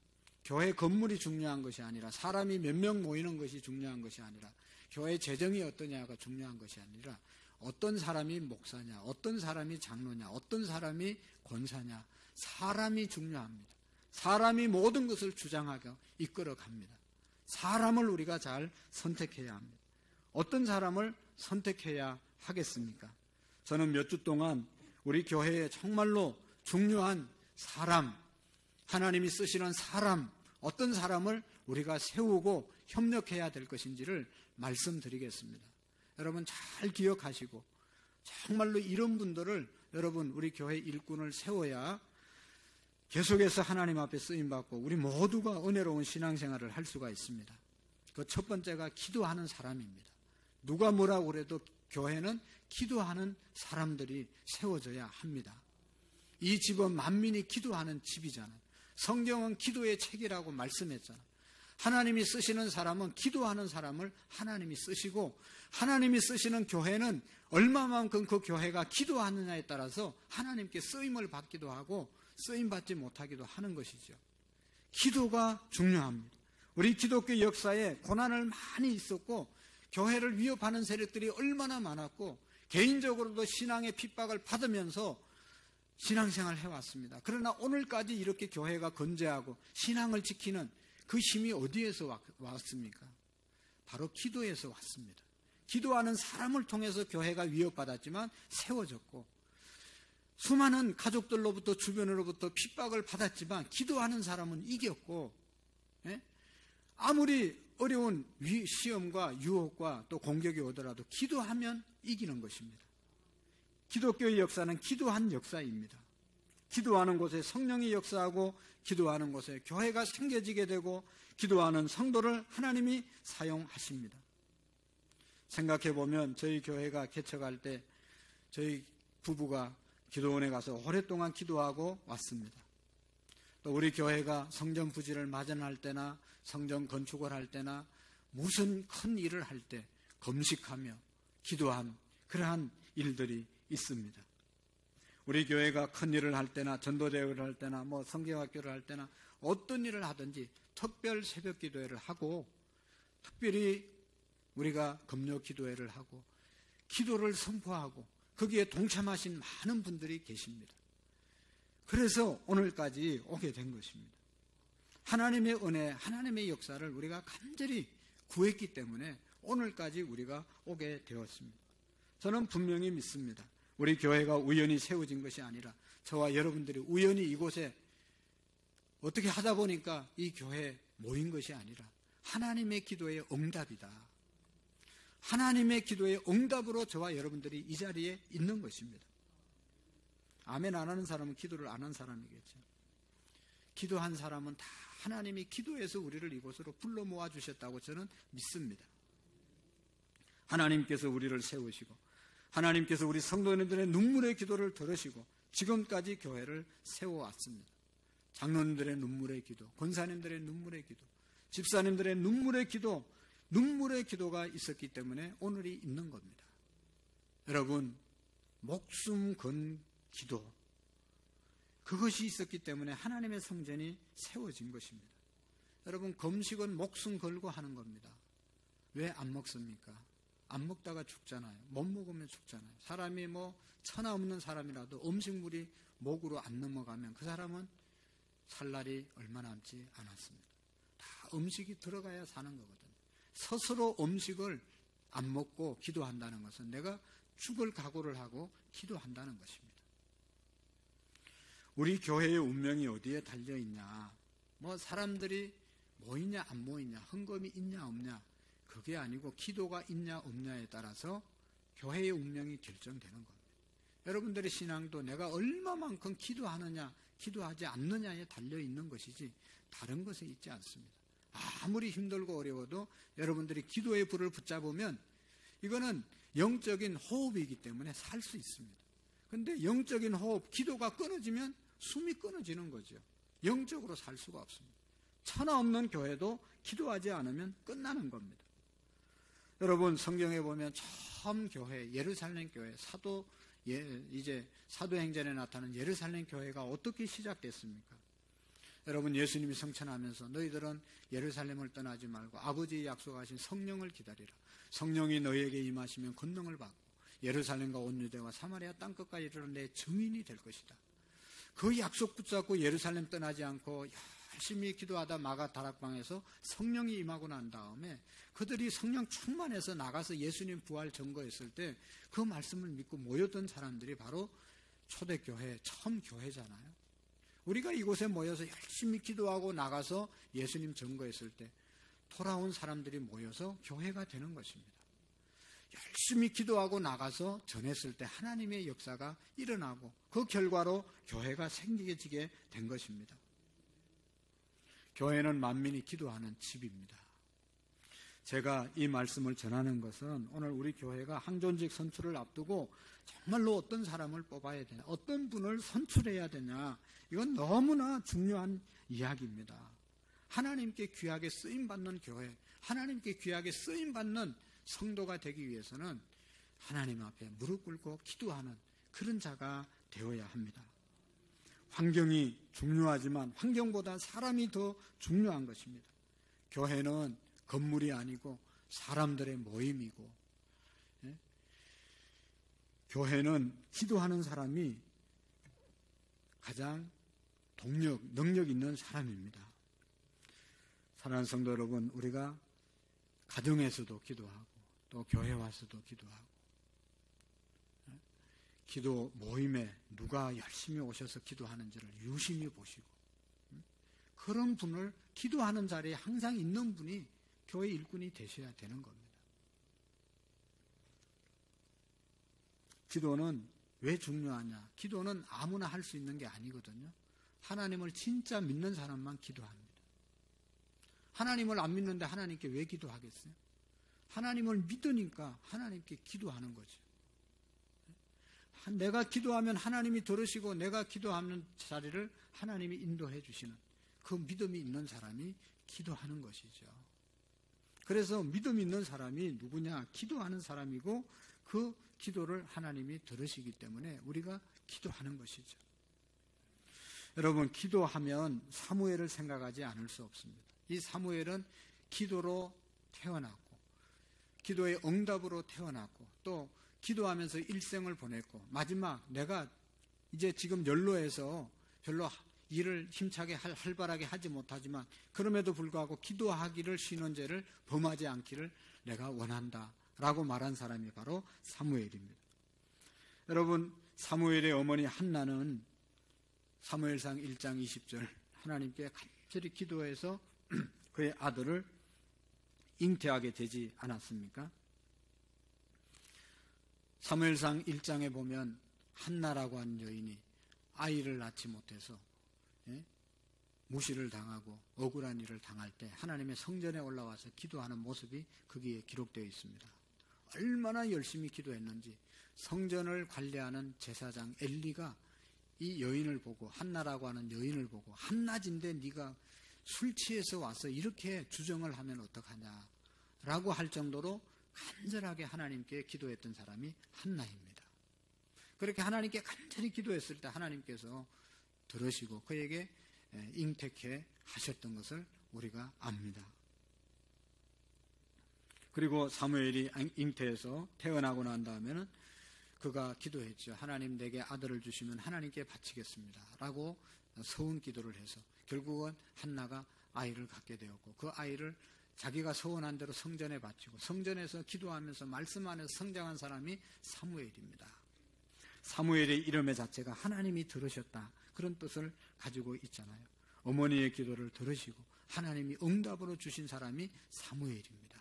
교회 건물이 중요한 것이 아니라, 사람이 몇 명 모이는 것이 중요한 것이 아니라, 교회 재정이 어떠냐가 중요한 것이 아니라, 어떤 사람이 목사냐, 어떤 사람이 장로냐, 어떤 사람이 권사냐, 사람이 중요합니다. 사람이 모든 것을 주장하고 이끌어갑니다. 사람을 우리가 잘 선택해야 합니다. 어떤 사람을 선택해야 하겠습니까? 저는 몇 주 동안 우리 교회에 정말로 중요한 사람, 하나님이 쓰시는 사람, 어떤 사람을 우리가 세우고 협력해야 될 것인지를 말씀드리겠습니다. 여러분 잘 기억하시고, 정말로 이런 분들을 여러분 우리 교회 일꾼을 세워야 계속해서 하나님 앞에 쓰임받고 우리 모두가 은혜로운 신앙생활을 할 수가 있습니다. 그 첫 번째가 기도하는 사람입니다. 누가 뭐라고 그래도 교회는 기도하는 사람들이 세워져야 합니다. 이 집은 만민이 기도하는 집이잖아요. 성경은 기도의 책이라고 말씀했잖아요. 하나님이 쓰시는 사람은 기도하는 사람을 하나님이 쓰시고, 하나님이 쓰시는 교회는 얼마만큼 그 교회가 기도하느냐에 따라서 하나님께 쓰임을 받기도 하고 쓰임받지 못하기도 하는 것이죠. 기도가 중요합니다. 우리 기독교 역사에 고난을 많이 있었고, 교회를 위협하는 세력들이 얼마나 많았고, 개인적으로도 신앙의 핍박을 받으면서 신앙생활을 해왔습니다. 그러나 오늘까지 이렇게 교회가 건재하고 신앙을 지키는 그 힘이 어디에서 왔습니까? 바로 기도에서 왔습니다. 기도하는 사람을 통해서 교회가 위협받았지만 세워졌고, 수많은 가족들로부터, 주변으로부터 핍박을 받았지만 기도하는 사람은 이겼고, 아무리 어려운 시험과 유혹과 또 공격이 오더라도 기도하면 이기는 것입니다. 기독교의 역사는 기도한 역사입니다. 기도하는 곳에 성령이 역사하고, 기도하는 곳에 교회가 생겨지게 되고, 기도하는 성도를 하나님이 사용하십니다. 생각해보면 저희 교회가 개척할 때 저희 부부가 기도원에 가서 오랫동안 기도하고 왔습니다. 또 우리 교회가 성전 부지를 마련할 때나 성전 건축을 할 때나 무슨 큰 일을 할 때 금식하며 기도한 그러한 일들이 있습니다. 우리 교회가 큰 일을 할 때나 전도대회를 할 때나 성경학교를 할 때나 어떤 일을 하든지 특별 새벽 기도회를 하고, 특별히 우리가 금요 기도회를 하고 기도를 선포하고 거기에 동참하신 많은 분들이 계십니다. 그래서 오늘까지 오게 된 것입니다. 하나님의 은혜, 하나님의 역사를 우리가 간절히 구했기 때문에 오늘까지 우리가 오게 되었습니다. 저는 분명히 믿습니다. 우리 교회가 우연히 세워진 것이 아니라, 저와 여러분들이 우연히 이곳에 어떻게 하다 보니까 이 교회에 모인 것이 아니라 하나님의 기도의 응답이다. 하나님의 기도의 응답으로 저와 여러분들이 이 자리에 있는 것입니다. 아멘 안 하는 사람은 기도를 안 한 사람이겠죠. 기도한 사람은 다 하나님이 기도해서 우리를 이곳으로 불러 모아 주셨다고 저는 믿습니다. 하나님께서 우리를 세우시고, 하나님께서 우리 성도님들의 눈물의 기도를 들으시고 지금까지 교회를 세워왔습니다. 장로님들의 눈물의 기도, 권사님들의 눈물의 기도, 집사님들의 눈물의 기도, 눈물의 기도가 있었기 때문에 오늘이 있는 겁니다. 여러분, 목숨 건 기도, 그것이 있었기 때문에 하나님의 성전이 세워진 것입니다. 여러분, 금식은 목숨 걸고 하는 겁니다. 왜 안 먹습니까? 안 먹다가 죽잖아요. 못 먹으면 죽잖아요. 사람이 천하 없는 사람이라도 음식물이 목으로 안 넘어가면 그 사람은 살 날이 얼마 남지 않았습니다. 다 음식이 들어가야 사는 거거든요. 스스로 음식을 안 먹고 기도한다는 것은 내가 죽을 각오를 하고 기도한다는 것입니다. 우리 교회의 운명이 어디에 달려있냐, 사람들이 모이냐 안 모이냐, 헌금이 있냐 없냐, 그게 아니고 기도가 있냐 없냐에 따라서 교회의 운명이 결정되는 겁니다. 여러분들의 신앙도 내가 얼마만큼 기도하느냐 기도하지 않느냐에 달려있는 것이지 다른 것에 있지 않습니다. 아무리 힘들고 어려워도 여러분들이 기도의 불을 붙잡으면 이거는 영적인 호흡이기 때문에 살 수 있습니다. 그런데 영적인 호흡, 기도가 끊어지면 숨이 끊어지는 거죠. 영적으로 살 수가 없습니다. 천하 없는 교회도 기도하지 않으면 끝나는 겁니다. 여러분, 성경에 보면 처음 교회, 예루살렘 교회, 이제 사도행전에 나타난 예루살렘 교회가 어떻게 시작됐습니까? 여러분, 예수님이 성천하면서 너희들은 예루살렘을 떠나지 말고 아버지의 약속하신 성령을 기다리라. 성령이 너희에게 임하시면 권능을 받고 예루살렘과 온 유대와 사마리아 땅끝까지 이르러 내 증인이 될 것이다. 그 약속 붙잡고 예루살렘 떠나지 않고 열심히 기도하다 마가 다락방에서 성령이 임하고 난 다음에 그들이 성령 충만해서 나가서 예수님 부활 증거했을 때 그 말씀을 믿고 모였던 사람들이 바로 초대교회, 처음 교회잖아요. 우리가 이곳에 모여서 열심히 기도하고 나가서 예수님 증거했을 때 돌아온 사람들이 모여서 교회가 되는 것입니다. 열심히 기도하고 나가서 전했을 때 하나님의 역사가 일어나고 그 결과로 교회가 생기게 된 것입니다. 교회는 만민이 기도하는 집입니다. 제가 이 말씀을 전하는 것은 오늘 우리 교회가 항존직 선출을 앞두고 정말로 어떤 사람을 뽑아야 되냐, 어떤 분을 선출해야 되냐, 이건 너무나 중요한 이야기입니다. 하나님께 귀하게 쓰임받는 교회, 하나님께 귀하게 쓰임받는 성도가 되기 위해서는 하나님 앞에 무릎 꿇고 기도하는 그런 자가 되어야 합니다. 환경이 중요하지만 환경보다 사람이 더 중요한 것입니다. 교회는 건물이 아니고 사람들의 모임이고, 교회는 기도하는 사람이 가장 능력 있는 사람입니다. 사랑하는 성도 여러분, 우리가 가정에서도 기도하고 또 교회 와서도 기도하고, 기도 모임에 누가 열심히 오셔서 기도하는지를 유심히 보시고, 그런 분을 기도하는 자리에 항상 있는 분이 교회 일꾼이 되셔야 되는 겁니다. 기도는 왜 중요하냐? 기도는 아무나 할 수 있는 게 아니거든요. 하나님을 진짜 믿는 사람만 기도합니다. 하나님을 안 믿는데 하나님께 왜 기도하겠어요? 하나님을 믿으니까 하나님께 기도하는 거죠. 내가 기도하면 하나님이 들으시고 내가 기도하는 자리를 하나님이 인도해 주시는 그 믿음이 있는 사람이 기도하는 것이죠. 그래서 믿음이 있는 사람이 누구냐? 기도하는 사람이고 그 기도를 하나님이 들으시기 때문에 우리가 기도하는 것이죠. 여러분, 기도하면 사무엘을 생각하지 않을 수 없습니다. 이 사무엘은 기도로 태어났고 기도의 응답으로 태어났고 또 기도하면서 일생을 보냈고 마지막 내가 이제 지금 연로해서 별로 일을 힘차게 활발하게 하지 못하지만 그럼에도 불구하고 기도하기를 쉬는 죄를 범하지 않기를 내가 원한다 라고 말한 사람이 바로 사무엘입니다. 여러분, 사무엘의 어머니 한나는 사무엘상 1장 20절 하나님께 간절히 기도해서 그의 아들을 잉태하게 되지 않았습니까? 사무엘상 1장에 보면 한나라고 하는 여인이 아이를 낳지 못해서 무시를 당하고 억울한 일을 당할 때 하나님의 성전에 올라와서 기도하는 모습이 거기에 기록되어 있습니다. 얼마나 열심히 기도했는지 성전을 관리하는 제사장 엘리가 이 여인을 보고, 한나라고 하는 여인을 보고, 한낮인데 네가 술 취해서 와서 이렇게 주정을 하면 어떡하냐 라고 할 정도로 간절하게 하나님께 기도했던 사람이 한나입니다. 그렇게 하나님께 간절히 기도했을 때 하나님께서 들으시고 그에게 잉태케 하셨던 것을 우리가 압니다. 그리고 사무엘이 잉태해서 태어나고 난 다음에는 그가 기도했죠. 하나님 내게 아들을 주시면 하나님께 바치겠습니다 라고 서원 기도를 해서 결국은 한나가 아이를 갖게 되었고 그 아이를 자기가 서원한 대로 성전에 바치고 성전에서 기도하면서 말씀 안에서 성장한 사람이 사무엘입니다. 사무엘의 이름의 자체가 하나님이 들으셨다 그런 뜻을 가지고 있잖아요. 어머니의 기도를 들으시고 하나님이 응답으로 주신 사람이 사무엘입니다.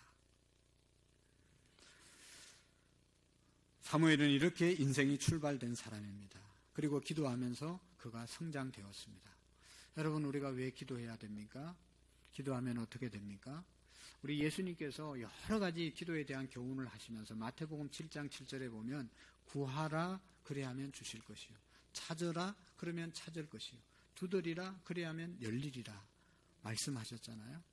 사무엘은 이렇게 인생이 출발된 사람입니다. 그리고 기도하면서 그가 성장되었습니다. 여러분 우리가 왜 기도해야 됩니까? 기도하면 어떻게 됩니까? 우리 예수님께서 여러 가지 기도에 대한 교훈을 하시면서 마태복음 7장 7절에 보면 구하라 그리하면 주실 것이요 찾으라 그러면 찾을 것이요 두드리라 그리하면 열리리라 말씀하셨잖아요.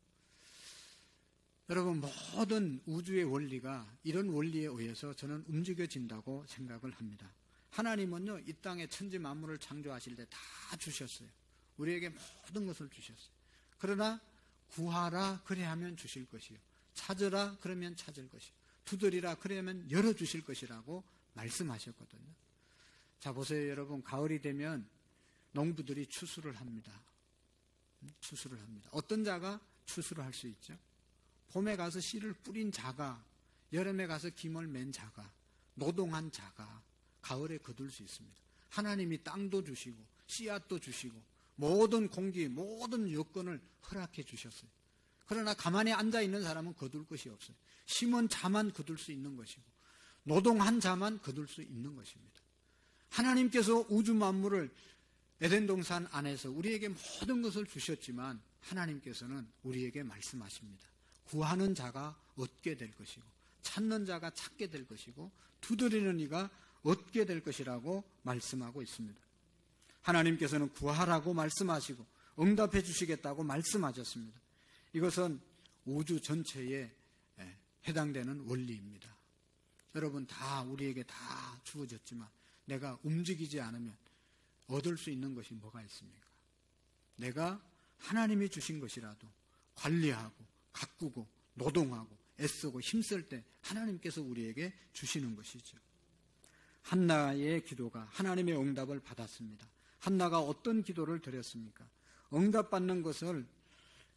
여러분 모든 우주의 원리가 이런 원리에 의해서 저는 움직여진다고 생각을 합니다. 하나님은요 이 땅에 천지 만물을 창조하실 때 다 주셨어요. 우리에게 모든 것을 주셨어요. 그러나 구하라 그리하면 주실 것이요 찾으라 그러면 찾을 것이요 두드리라 그러면 열어주실 것이라고 말씀하셨거든요. 자 보세요 여러분 가을이 되면 농부들이 추수를 합니다. 추수를 합니다. 어떤 자가 추수를 할 수 있죠? 봄에 가서 씨를 뿌린 자가 여름에 가서 김을 맨 자가 노동한 자가 가을에 거둘 수 있습니다. 하나님이 땅도 주시고 씨앗도 주시고 모든 공기 모든 여건을 허락해 주셨어요. 그러나 가만히 앉아있는 사람은 거둘 것이 없어요. 심은 자만 거둘 수 있는 것이고 노동한 자만 거둘 수 있는 것입니다. 하나님께서 우주 만물을 에덴 동산 안에서 우리에게 모든 것을 주셨지만 하나님께서는 우리에게 말씀하십니다. 구하는 자가 얻게 될 것이고 찾는 자가 찾게 될 것이고 두드리는 이가 얻게 될 것이라고 말씀하고 있습니다. 하나님께서는 구하라고 말씀하시고 응답해 주시겠다고 말씀하셨습니다. 이것은 우주 전체에 해당되는 원리입니다. 여러분 다 우리에게 다 주어졌지만 내가 움직이지 않으면 얻을 수 있는 것이 뭐가 있습니까? 내가 하나님이 주신 것이라도 관리하고 가꾸고 노동하고 애쓰고 힘쓸 때 하나님께서 우리에게 주시는 것이죠. 한나의 기도가 하나님의 응답을 받았습니다. 한나가 어떤 기도를 드렸습니까? 응답받는 것을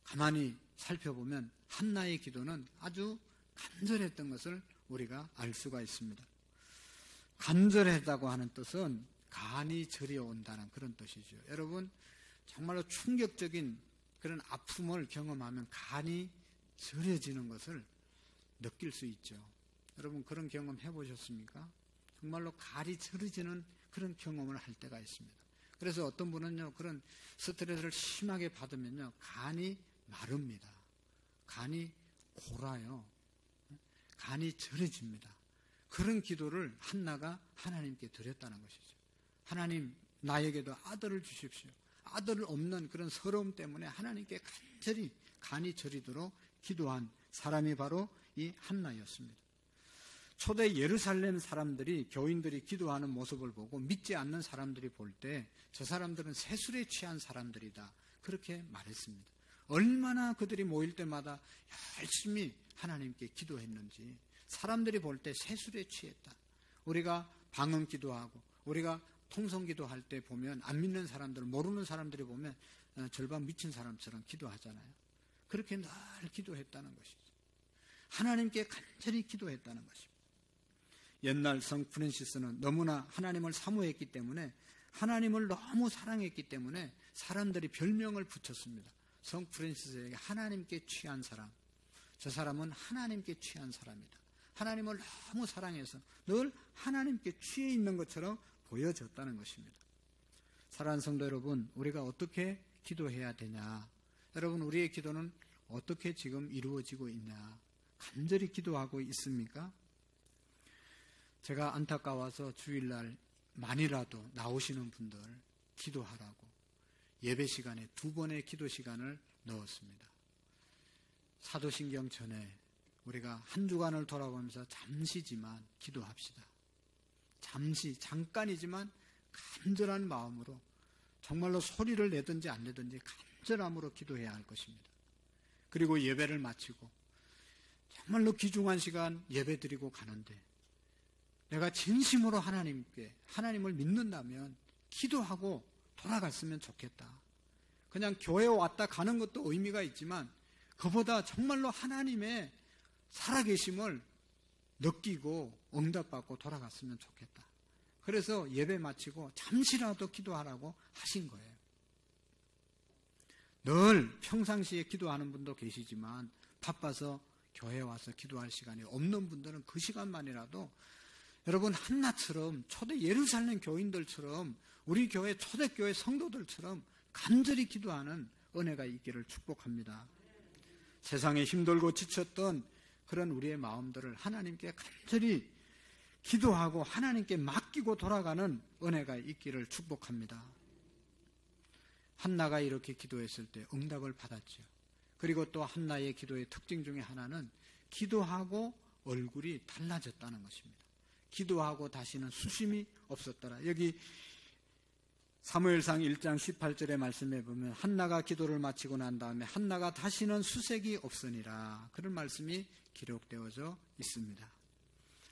가만히 살펴보면 한나의 기도는 아주 간절했던 것을 우리가 알 수가 있습니다. 간절했다고 하는 뜻은 간이 저려온다는 그런 뜻이죠. 여러분 정말로 충격적인 그런 아픔을 경험하면 간이 저려지는 것을 느낄 수 있죠. 여러분 그런 경험 해보셨습니까? 정말로 간이 저려지는 그런 경험을 할 때가 있습니다. 그래서 어떤 분은요 그런 스트레스를 심하게 받으면요 간이 마릅니다. 간이 골아요. 간이 저려집니다. 그런 기도를 한나가 하나님께 드렸다는 것이죠. 하나님 나에게도 아들을 주십시오. 아들 없는 그런 서러움 때문에 하나님께 간절히 간이 저리도록 기도한 사람이 바로 이 한나였습니다. 초대 예루살렘 사람들이 교인들이 기도하는 모습을 보고 믿지 않는 사람들이 볼 때 저 사람들은 세술에 취한 사람들이다 그렇게 말했습니다. 얼마나 그들이 모일 때마다 열심히 하나님께 기도했는지 사람들이 볼 때 세술에 취했다. 우리가 방언 기도하고 우리가 통성 기도할 때 보면 안 믿는 사람들 모르는 사람들이 보면 절반 미친 사람처럼 기도하잖아요. 그렇게 늘 기도했다는 것이죠. 하나님께 간절히 기도했다는 것입니다. 옛날 성 프랜시스는 너무나 하나님을 사모했기 때문에 하나님을 너무 사랑했기 때문에 사람들이 별명을 붙였습니다. 성 프랜시스에게 하나님께 취한 사람. 저 사람은 하나님께 취한 사람이다. 하나님을 너무 사랑해서 늘 하나님께 취해 있는 것처럼 보여졌다는 것입니다. 사랑하는 성도 여러분, 우리가 어떻게 기도해야 되냐? 여러분, 우리의 기도는 어떻게 지금 이루어지고 있냐? 간절히 기도하고 있습니까? 제가 안타까워서 주일날 만이라도 나오시는 분들 기도하라고 예배 시간에 2번의 기도 시간을 넣었습니다. 사도신경 전에 우리가 한 주간을 돌아보면서 잠시지만 기도합시다. 잠깐이지만 간절한 마음으로 정말로 소리를 내든지 안 내든지 간절함으로 기도해야 할 것입니다. 그리고 예배를 마치고 정말로 귀중한 시간 예배 드리고 가는데 내가 진심으로 하나님을 믿는다면 기도하고 돌아갔으면 좋겠다. 그냥 교회 왔다 가는 것도 의미가 있지만 그보다 정말로 하나님의 살아계심을 느끼고 응답받고 돌아갔으면 좋겠다. 그래서 예배 마치고 잠시라도 기도하라고 하신 거예요. 늘 평상시에 기도하는 분도 계시지만 바빠서 교회 와서 기도할 시간이 없는 분들은 그 시간만이라도 여러분 한나처럼 초대 예루살렘 교인들처럼 우리 교회 초대교회 성도들처럼 간절히 기도하는 은혜가 있기를 축복합니다. 세상에 힘들고 지쳤던 그런 우리의 마음들을 하나님께 간절히 기도하고 하나님께 맡기고 돌아가는 은혜가 있기를 축복합니다. 한나가 이렇게 기도했을 때 응답을 받았죠. 그리고 또 한나의 기도의 특징 중에 하나는 기도하고 얼굴이 달라졌다는 것입니다. 기도하고 다시는 수심이 없었더라. 여기 사무엘상 1장 18절의 말씀에 보면 한나가 기도를 마치고 난 다음에 한나가 다시는 수색이 없으니라 그런 말씀이 기록되어져 있습니다.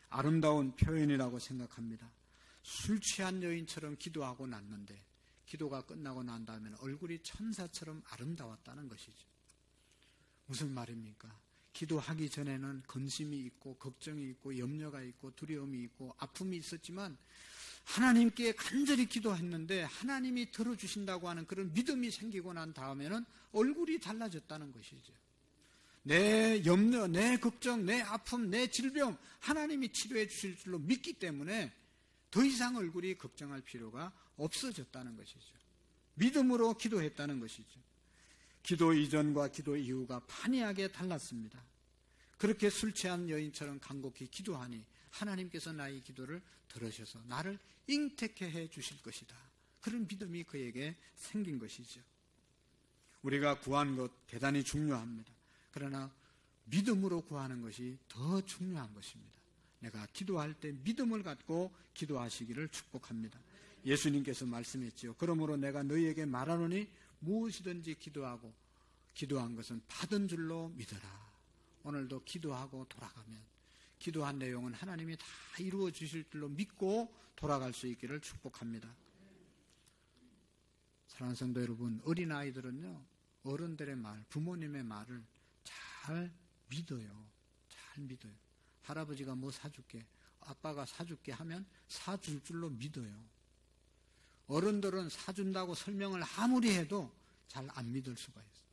아름다운 표현이라고 생각합니다. 술 취한 여인처럼 기도하고 났는데 기도가 끝나고 난 다음에 얼굴이 천사처럼 아름다웠다는 것이죠. 무슨 말입니까? 기도하기 전에는 근심이 있고 걱정이 있고 염려가 있고 두려움이 있고 아픔이 있었지만 하나님께 간절히 기도했는데 하나님이 들어주신다고 하는 그런 믿음이 생기고 난 다음에는 얼굴이 달라졌다는 것이죠. 내 염려, 내 걱정, 내 아픔, 내 질병 하나님이 치료해 주실 줄로 믿기 때문에 더 이상 얼굴이 걱정할 필요가 없어졌다는 것이죠. 믿음으로 기도했다는 것이죠. 기도 이전과 기도 이후가 판이하게 달랐습니다. 그렇게 술 취한 여인처럼 간곡히 기도하니 하나님께서 나의 기도를 들으셔서 나를 잉태케 해 주실 것이다. 그런 믿음이 그에게 생긴 것이죠. 우리가 구한 것 대단히 중요합니다. 그러나 믿음으로 구하는 것이 더 중요한 것입니다. 내가 기도할 때 믿음을 갖고 기도하시기를 축복합니다. 예수님께서 말씀했지요. 그러므로 내가 너희에게 말하노니 무엇이든지 기도하고 기도한 것은 받은 줄로 믿어라. 오늘도 기도하고 돌아가면 기도한 내용은 하나님이 다 이루어 주실 줄로 믿고 돌아갈 수 있기를 축복합니다. 사랑하는 성도 여러분, 어린아이들은요 어른들의 말, 부모님의 말을 잘 믿어요. 잘 믿어요. 할아버지가 뭐 사줄게, 아빠가 사줄게 하면 사줄 줄로 믿어요. 어른들은 사준다고 설명을 아무리 해도 잘 안 믿을 수가 있어요.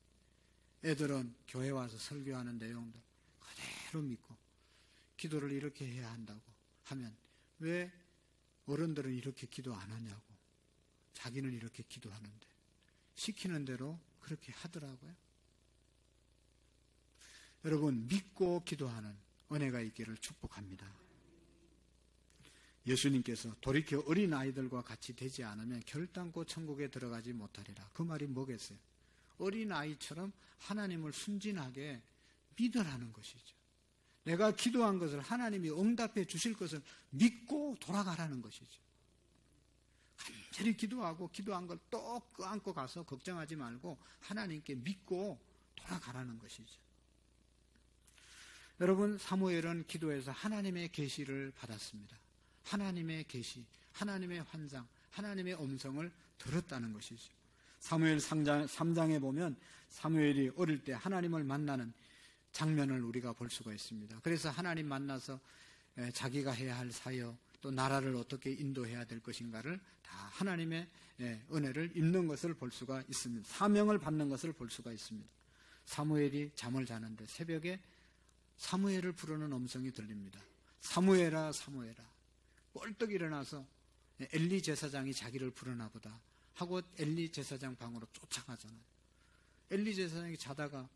애들은 교회 와서 설교하는 내용들 그대로 믿고 기도를 이렇게 해야 한다고 하면 왜 어른들은 이렇게 기도 안 하냐고. 자기는 이렇게 기도하는데 시키는 대로 그렇게 하더라고요. 여러분, 믿고 기도하는 은혜가 있기를 축복합니다. 예수님께서 돌이켜 어린아이들과 같이 되지 않으면 결단코 천국에 들어가지 못하리라. 그 말이 뭐겠어요? 어린아이처럼 하나님을 순진하게 믿으라는 것이죠. 내가 기도한 것을 하나님이 응답해 주실 것을 믿고 돌아가라는 것이죠. 간절히 기도하고 기도한 걸 또 끄안고 가서 걱정하지 말고 하나님께 믿고 돌아가라는 것이죠. 여러분, 사무엘은 기도해서 하나님의 계시를 받았습니다. 하나님의 계시, 하나님의 환상, 하나님의 음성을 들었다는 것이죠. 사무엘 3장에 보면 사무엘이 어릴 때 하나님을 만나는 장면을 우리가 볼 수가 있습니다. 그래서 하나님 만나서 자기가 해야 할 사역, 또 나라를 어떻게 인도해야 될 것인가를 다 하나님의 은혜를 입는 것을 볼 수가 있습니다. 사명을 받는 것을 볼 수가 있습니다. 사무엘이 잠을 자는데 새벽에 사무엘을 부르는 음성이 들립니다. 사무엘아, 사무엘아. 뻘떡 일어나서 엘리 제사장이 자기를 부르나 보다 하고 엘리 제사장 방으로 쫓아가잖아요. 엘리 제사장이 자다가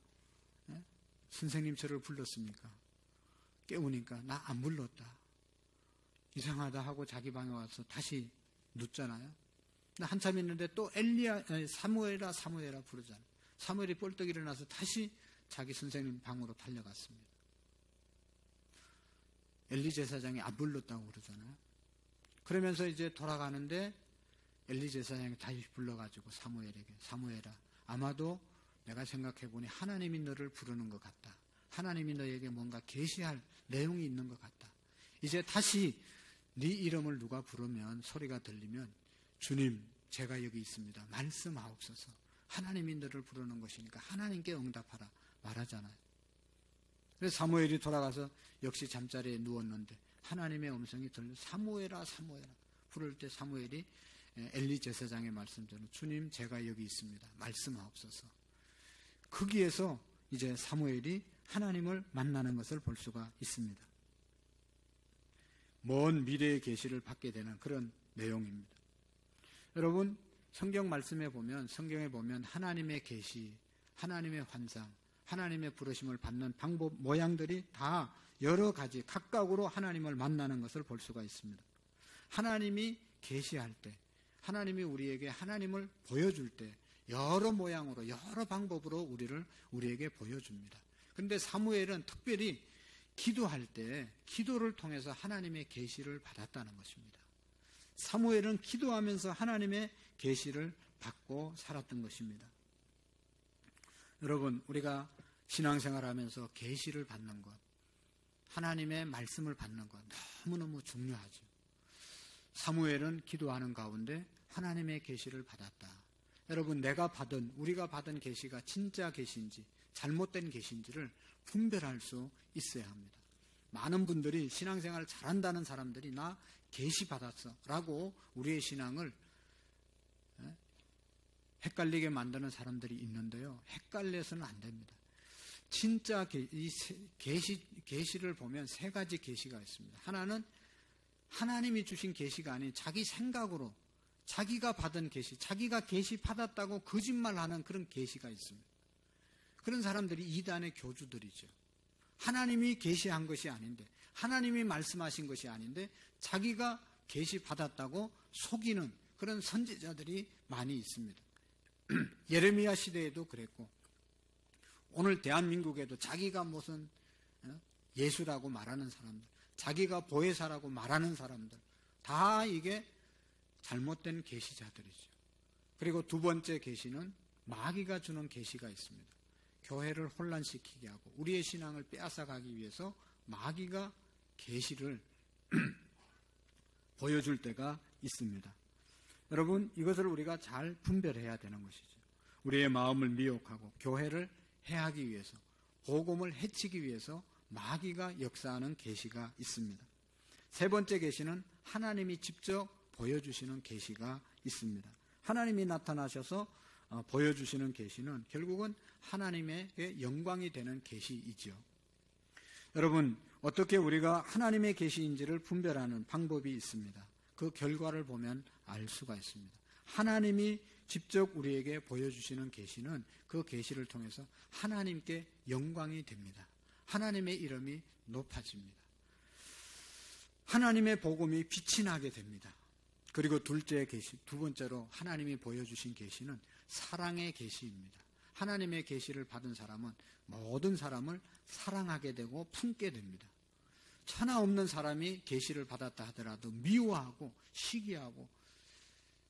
선생님 저를 불렀습니까? 깨우니까 나 안 불렀다. 이상하다 하고 자기 방에 와서 다시 눕잖아요. 근데 한참 있는데 또 사무엘아, 사무엘아 부르잖아요. 사무엘이 뻘떡 일어나서 다시 자기 선생님 방으로 달려갔습니다. 엘리 제사장이 안 불렀다고 그러잖아요. 그러면서 이제 돌아가는데 엘리 제사장이 다시 불러가지고 사무엘에게, 사무엘아, 아마도 내가 생각해보니 하나님이 너를 부르는 것 같다. 하나님이 너에게 뭔가 계시할 내용이 있는 것 같다. 이제 다시 네 이름을 누가 부르면, 소리가 들리면 주님 제가 여기 있습니다, 말씀하옵소서. 하나님이 너를 부르는 것이니까 하나님께 응답하라 말하잖아요. 그래서 사무엘이 돌아가서 역시 잠자리에 누웠는데 하나님의 음성이 들려, 사무엘아 사무엘아 부를 때 사무엘이 엘리 제사장의 말씀대로 주님 제가 여기 있습니다, 말씀하옵소서. 거기에서 이제 사무엘이 하나님을 만나는 것을 볼 수가 있습니다. 먼 미래의 계시를 받게 되는 그런 내용입니다. 여러분, 성경 말씀에 보면, 성경에 보면 하나님의 계시, 하나님의 환상, 하나님의 부르심을 받는 방법, 모양들이 다 여러 가지 각각으로 하나님을 만나는 것을 볼 수가 있습니다. 하나님이 계시할 때, 하나님이 우리에게 하나님을 보여줄 때 여러 모양으로 여러 방법으로 우리에게 보여줍니다. 그런데 사무엘은 특별히 기도할 때 기도를 통해서 하나님의 계시를 받았다는 것입니다. 사무엘은 기도하면서 하나님의 계시를 받고 살았던 것입니다. 여러분, 우리가 신앙생활하면서 계시를 받는 것, 하나님의 말씀을 받는 것 너무너무 중요하죠. 사무엘은 기도하는 가운데 하나님의 계시를 받았다. 여러분, 우리가 받은 계시가 진짜 계시인지 잘못된 계시인지를 분별할 수 있어야 합니다. 많은 분들이 신앙생활을 잘한다는 사람들이 나 계시 받았어 라고 우리의 신앙을 헷갈리게 만드는 사람들이 있는데요, 헷갈려서는 안 됩니다. 진짜 계시를 보면 세 가지 계시가 있습니다. 하나는 하나님이 주신 계시가 아닌 자기 생각으로 자기가 받은 계시, 자기가 계시 받았다고 거짓말하는 그런 계시가 있습니다. 그런 사람들이 이단의 교주들이죠. 하나님이 계시한 것이 아닌데, 하나님이 말씀하신 것이 아닌데 자기가 계시 받았다고 속이는 그런 선지자들이 많이 있습니다. 예레미야 시대에도 그랬고, 오늘 대한민국에도 자기가 무슨 예수라고 말하는 사람들, 자기가 보혜사라고 말하는 사람들, 다 이게 잘못된 계시자들이죠. 그리고 두 번째 계시는 마귀가 주는 계시가 있습니다. 교회를 혼란시키게 하고 우리의 신앙을 빼앗아가기 위해서 마귀가 계시를 보여줄 때가 있습니다. 여러분, 이것을 우리가 잘 분별해야 되는 것이죠. 우리의 마음을 미혹하고 교회를 해하기 위해서, 복음을 해치기 위해서 마귀가 역사하는 계시가 있습니다. 세 번째 계시는 하나님이 직접 보여주시는 계시가 있습니다. 하나님이 나타나셔서 보여주시는 계시는 결국은 하나님의 영광이 되는 계시이죠. 여러분, 어떻게 우리가 하나님의 계시인지를 분별하는 방법이 있습니다. 그 결과를 보면 알 수가 있습니다. 하나님이 직접 우리에게 보여주시는 계시는 그 계시를 통해서 하나님께 영광이 됩니다. 하나님의 이름이 높아집니다. 하나님의 복음이 빛이 나게 됩니다. 그리고 두 번째로 하나님이 보여주신 계시는 사랑의 계시입니다. 하나님의 계시를 받은 사람은 모든 사람을 사랑하게 되고 품게 됩니다. 천하 없는 사람이 계시를 받았다 하더라도 미워하고 시기하고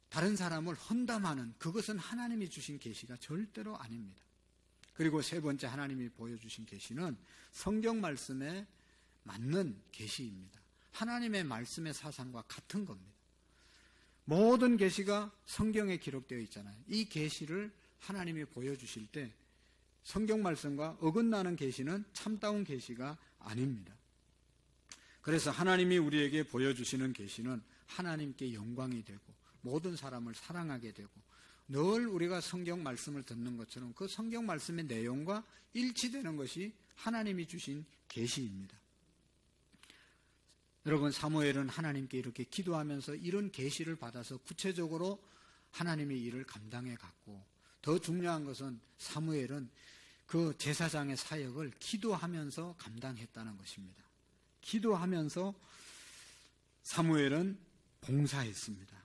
다른 사람을 험담하는, 그것은 하나님이 주신 계시가 절대로 아닙니다. 그리고 세 번째 하나님이 보여주신 계시는 성경 말씀에 맞는 계시입니다. 하나님의 말씀의 사상과 같은 겁니다. 모든 계시가 성경에 기록되어 있잖아요. 이 계시를 하나님이 보여주실 때 성경 말씀과 어긋나는 계시는 참다운 계시가 아닙니다. 그래서 하나님이 우리에게 보여주시는 계시는 하나님께 영광이 되고 모든 사람을 사랑하게 되고, 늘 우리가 성경 말씀을 듣는 것처럼 그 성경 말씀의 내용과 일치되는 것이 하나님이 주신 계시입니다. 여러분, 사무엘은 하나님께 이렇게 기도하면서 이런 계시를 받아서 구체적으로 하나님의 일을 감당해 갔고, 더 중요한 것은 사무엘은 그 제사장의 사역을 기도하면서 감당했다는 것입니다. 기도하면서 사무엘은 봉사했습니다.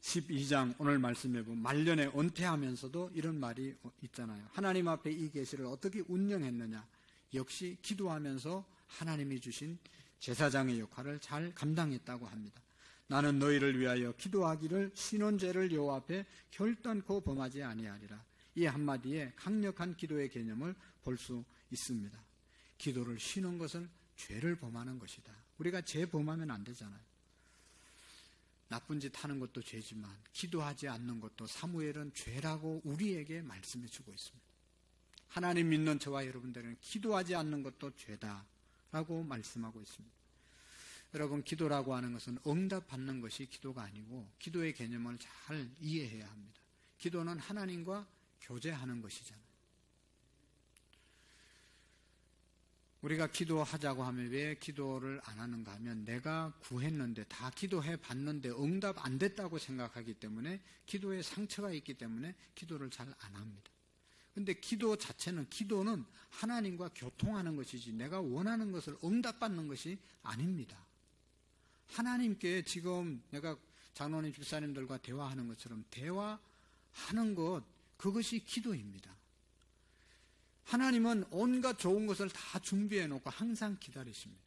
12장 오늘 말씀해 보면 말년에 은퇴하면서도 이런 말이 있잖아요. 하나님 앞에 이 계시를 어떻게 운영했느냐. 역시 기도하면서 하나님이 주신 제사장의 역할을 잘 감당했다고 합니다. 나는 너희를 위하여 기도하기를 쉬는 죄를 여호와 앞에 결단코 범하지 아니하리라. 이 한마디에 강력한 기도의 개념을 볼 수 있습니다. 기도를 쉬는 것은 죄를 범하는 것이다. 우리가 죄 범하면 안 되잖아요. 나쁜 짓 하는 것도 죄지만 기도하지 않는 것도 사무엘은 죄라고 우리에게 말씀해 주고 있습니다. 하나님 믿는 저와 여러분들은 기도하지 않는 것도 죄다라고 말씀하고 있습니다. 여러분, 기도라고 하는 것은 응답받는 것이 기도가 아니고 기도의 개념을 잘 이해해야 합니다. 기도는 하나님과 교제하는 것이잖아요. 우리가 기도하자고 하면 왜 기도를 안 하는가 하면 내가 구했는데 다 기도해 봤는데 응답 안 됐다고 생각하기 때문에 기도에 상처가 있기 때문에 기도를 잘 안 합니다. 근데 기도 자체는 기도는 하나님과 교통하는 것이지 내가 원하는 것을 응답받는 것이 아닙니다. 하나님께 지금 내가 장로님 집사님들과 대화하는 것처럼 대화하는 것 그것이 기도입니다. 하나님은 온갖 좋은 것을 다 준비해 놓고 항상 기다리십니다.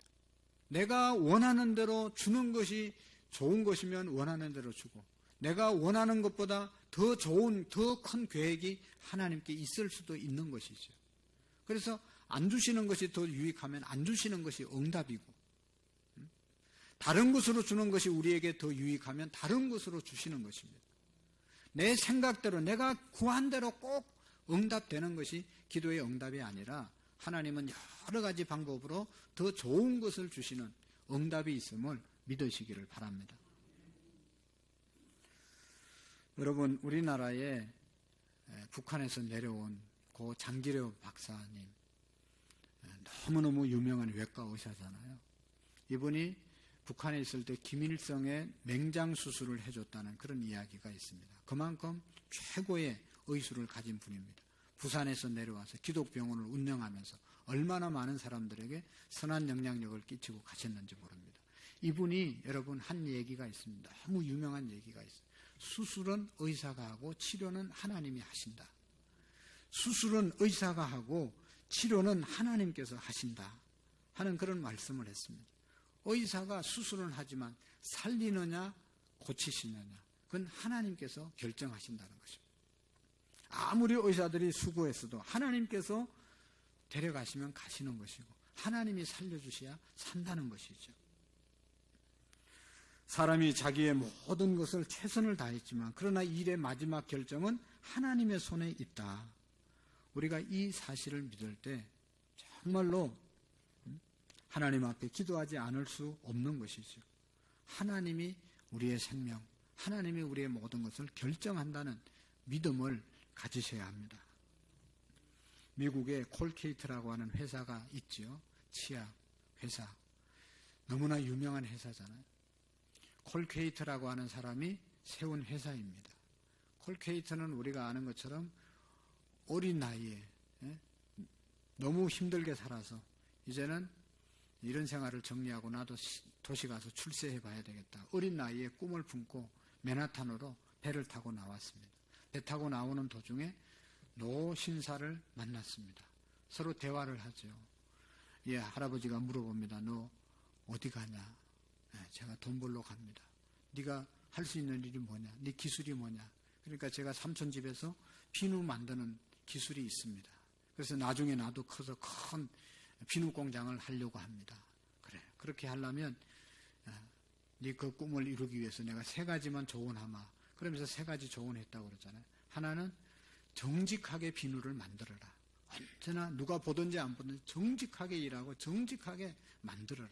내가 원하는 대로 주는 것이 좋은 것이면 원하는 대로 주고 내가 원하는 것보다 더 좋은 더 큰 계획이 하나님께 있을 수도 있는 것이죠. 그래서 안 주시는 것이 더 유익하면 안 주시는 것이 응답이고 다른 것으로 주는 것이 우리에게 더 유익하면 다른 것으로 주시는 것입니다. 내 생각대로 내가 구한 대로 꼭 응답되는 것이 기도의 응답이 아니라 하나님은 여러 가지 방법으로 더 좋은 것을 주시는 응답이 있음을 믿으시기를 바랍니다. 여러분, 우리나라에 북한에서 내려온 고 장기려 박사님 너무너무 유명한 외과 의사잖아요. 이분이 북한에 있을 때 김일성의 맹장 수술을 해줬다는 그런 이야기가 있습니다. 그만큼 최고의 의술을 가진 분입니다. 부산에서 내려와서 기독병원을 운영하면서 얼마나 많은 사람들에게 선한 영향력을 끼치고 가셨는지 모릅니다. 이분이 여러분 한 얘기가 있습니다. 너무 유명한 얘기가 있어요. 수술은 의사가 하고 치료는 하나님이 하신다. 수술은 의사가 하고 치료는 하나님께서 하신다 하는 그런 말씀을 했습니다. 의사가 수술은 하지만 살리느냐 고치시느냐 그건 하나님께서 결정하신다는 것입니다. 아무리 의사들이 수고했어도 하나님께서 데려가시면 가시는 것이고 하나님이 살려주셔야 산다는 것이죠. 사람이 자기의 모든 것을 최선을 다했지만 그러나 일의 마지막 결정은 하나님의 손에 있다. 우리가 이 사실을 믿을 때 정말로 하나님 앞에 기도하지 않을 수 없는 것이죠. 하나님이 우리의 생명, 하나님이 우리의 모든 것을 결정한다는 믿음을 가지셔야 합니다. 미국에 콜케이트라고 하는 회사가 있죠. 치약 회사. 너무나 유명한 회사잖아요. 콜케이트라고 하는 사람이 세운 회사입니다. 콜케이트는 우리가 아는 것처럼 어린 나이에 너무 힘들게 살아서 이제는 이런 생활을 정리하고 나도 도시 가서 출세해 봐야 되겠다. 어린 나이에 꿈을 품고 맨하탄으로 배를 타고 나왔습니다. 배 타고 나오는 도중에 노 신사를 만났습니다. 서로 대화를 하죠. 예, 할아버지가 물어봅니다. 너 어디 가냐? 제가 돈 벌러 갑니다. 네가 할 수 있는 일이 뭐냐? 네 기술이 뭐냐? 그러니까 제가 삼촌 집에서 비누 만드는 기술이 있습니다. 그래서 나중에 나도 커서 큰 비누 공장을 하려고 합니다. 그래, 그렇게 하려면 네 그 꿈을 이루기 위해서 내가 3가지만 조언하마. 그러면서 3가지 조언했다고 그러잖아요. 하나는 정직하게 비누를 만들어라. 언제나 누가 보든지 안 보든지 정직하게 일하고 정직하게 만들어라.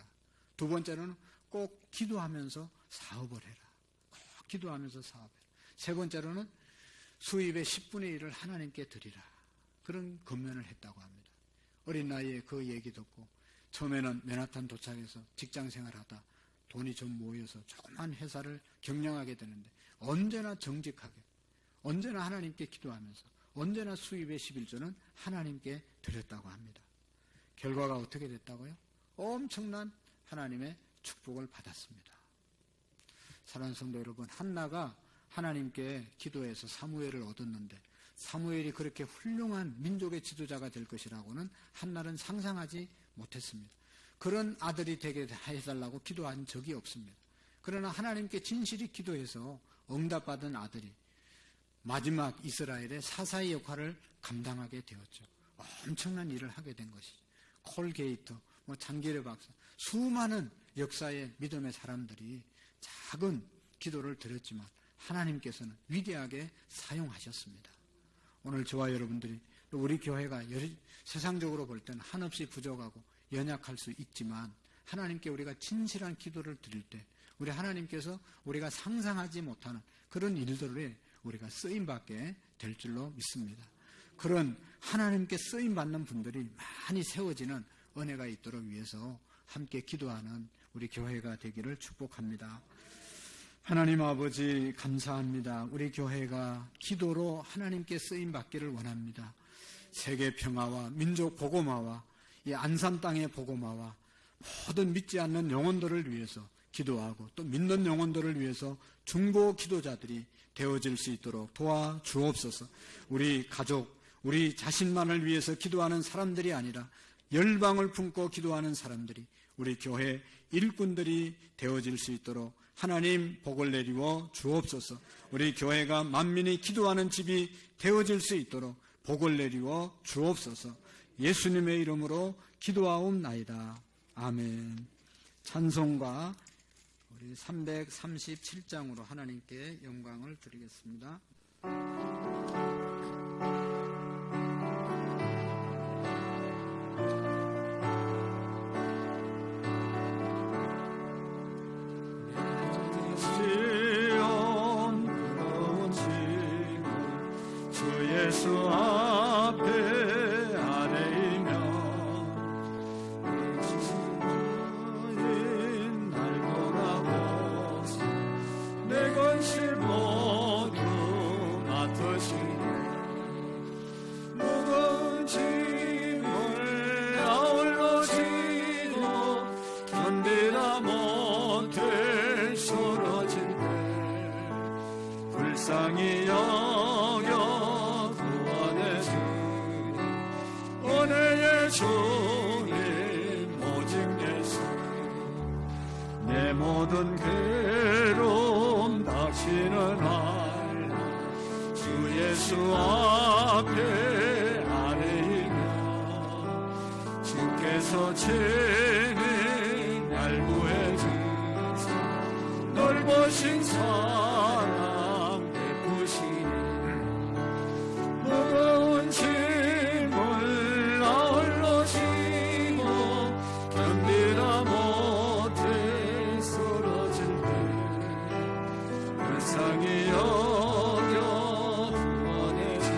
2번째는 꼭 기도하면서 사업을 해라. 꼭 기도하면서 사업해라. 3번째로는 수입의 10분의 1을 하나님께 드리라. 그런 권면을 했다고 합니다. 어린 나이에 그 얘기 듣고 처음에는 맨하탄 도착해서 직장 생활하다 돈이 좀 모여서 조그만 회사를 경영하게 되는데 언제나 정직하게, 언제나 하나님께 기도하면서 언제나 수입의 11조는 하나님께 드렸다고 합니다. 결과가 어떻게 됐다고요? 엄청난 하나님의 축복을 받았습니다. 사랑하는 성도 여러분, 한나가 하나님께 기도해서 사무엘을 얻었는데 사무엘이 그렇게 훌륭한 민족의 지도자가 될 것이라고는 한나는 상상하지 못했습니다. 그런 아들이 되게 해달라고 기도한 적이 없습니다. 그러나 하나님께 진실히 기도해서 응답받은 아들이 마지막 이스라엘의 사사의 역할을 감당하게 되었죠. 엄청난 일을 하게 된 것이죠. 콜게이트, 장기레 박사, 수많은 역사의 믿음의 사람들이 작은 기도를 드렸지만 하나님께서는 위대하게 사용하셨습니다. 오늘 저와 여러분들이, 또 우리 교회가 세상적으로 볼 때는 한없이 부족하고 연약할 수 있지만 하나님께 우리가 진실한 기도를 드릴 때 우리 하나님께서 우리가 상상하지 못하는 그런 일들에 우리가 쓰임받게 될 줄로 믿습니다. 그런 하나님께 쓰임받는 분들이 많이 세워지는 은혜가 있도록 위해서 함께 기도하는 우리 교회가 되기를 축복합니다. 하나님 아버지 감사합니다. 우리 교회가 기도로 하나님께 쓰임받기를 원합니다. 세계 평화와 민족 복음화와 이 안산 땅의 복음화와 모든 믿지 않는 영혼들을 위해서 기도하고 또 믿는 영혼들을 위해서 중보 기도자들이 되어질 수 있도록 도와주옵소서. 우리 가족, 우리 자신만을 위해서 기도하는 사람들이 아니라 열방을 품고 기도하는 사람들이 우리 교회 일꾼들이 되어질 수 있도록 하나님 복을 내리워 주옵소서. 우리 교회가 만민이 기도하는 집이 되어질 수 있도록 복을 내리워 주옵소서. 예수님의 이름으로 기도하옵나이다. 아멘. 찬송가 우리 337장으로 하나님께 영광을 드리겠습니다. 예수 앞에 아뢰이며 주인 날 돌아보소. 내 건실 모두 맡으시네. 무거운 짐을 아울러 지고 견디다 못해 쓰러질 때 불쌍히 주님 오직 예수. 내 모든 괴로움 닥치는 날 주 예수 앞에 아뢰이며 주께서 죄는 얄구해 주사 넓으신 사랑 베푸시니 무거운 짐을 견디다 못해 쓰러질 때 불쌍히 여겨 구원해 주니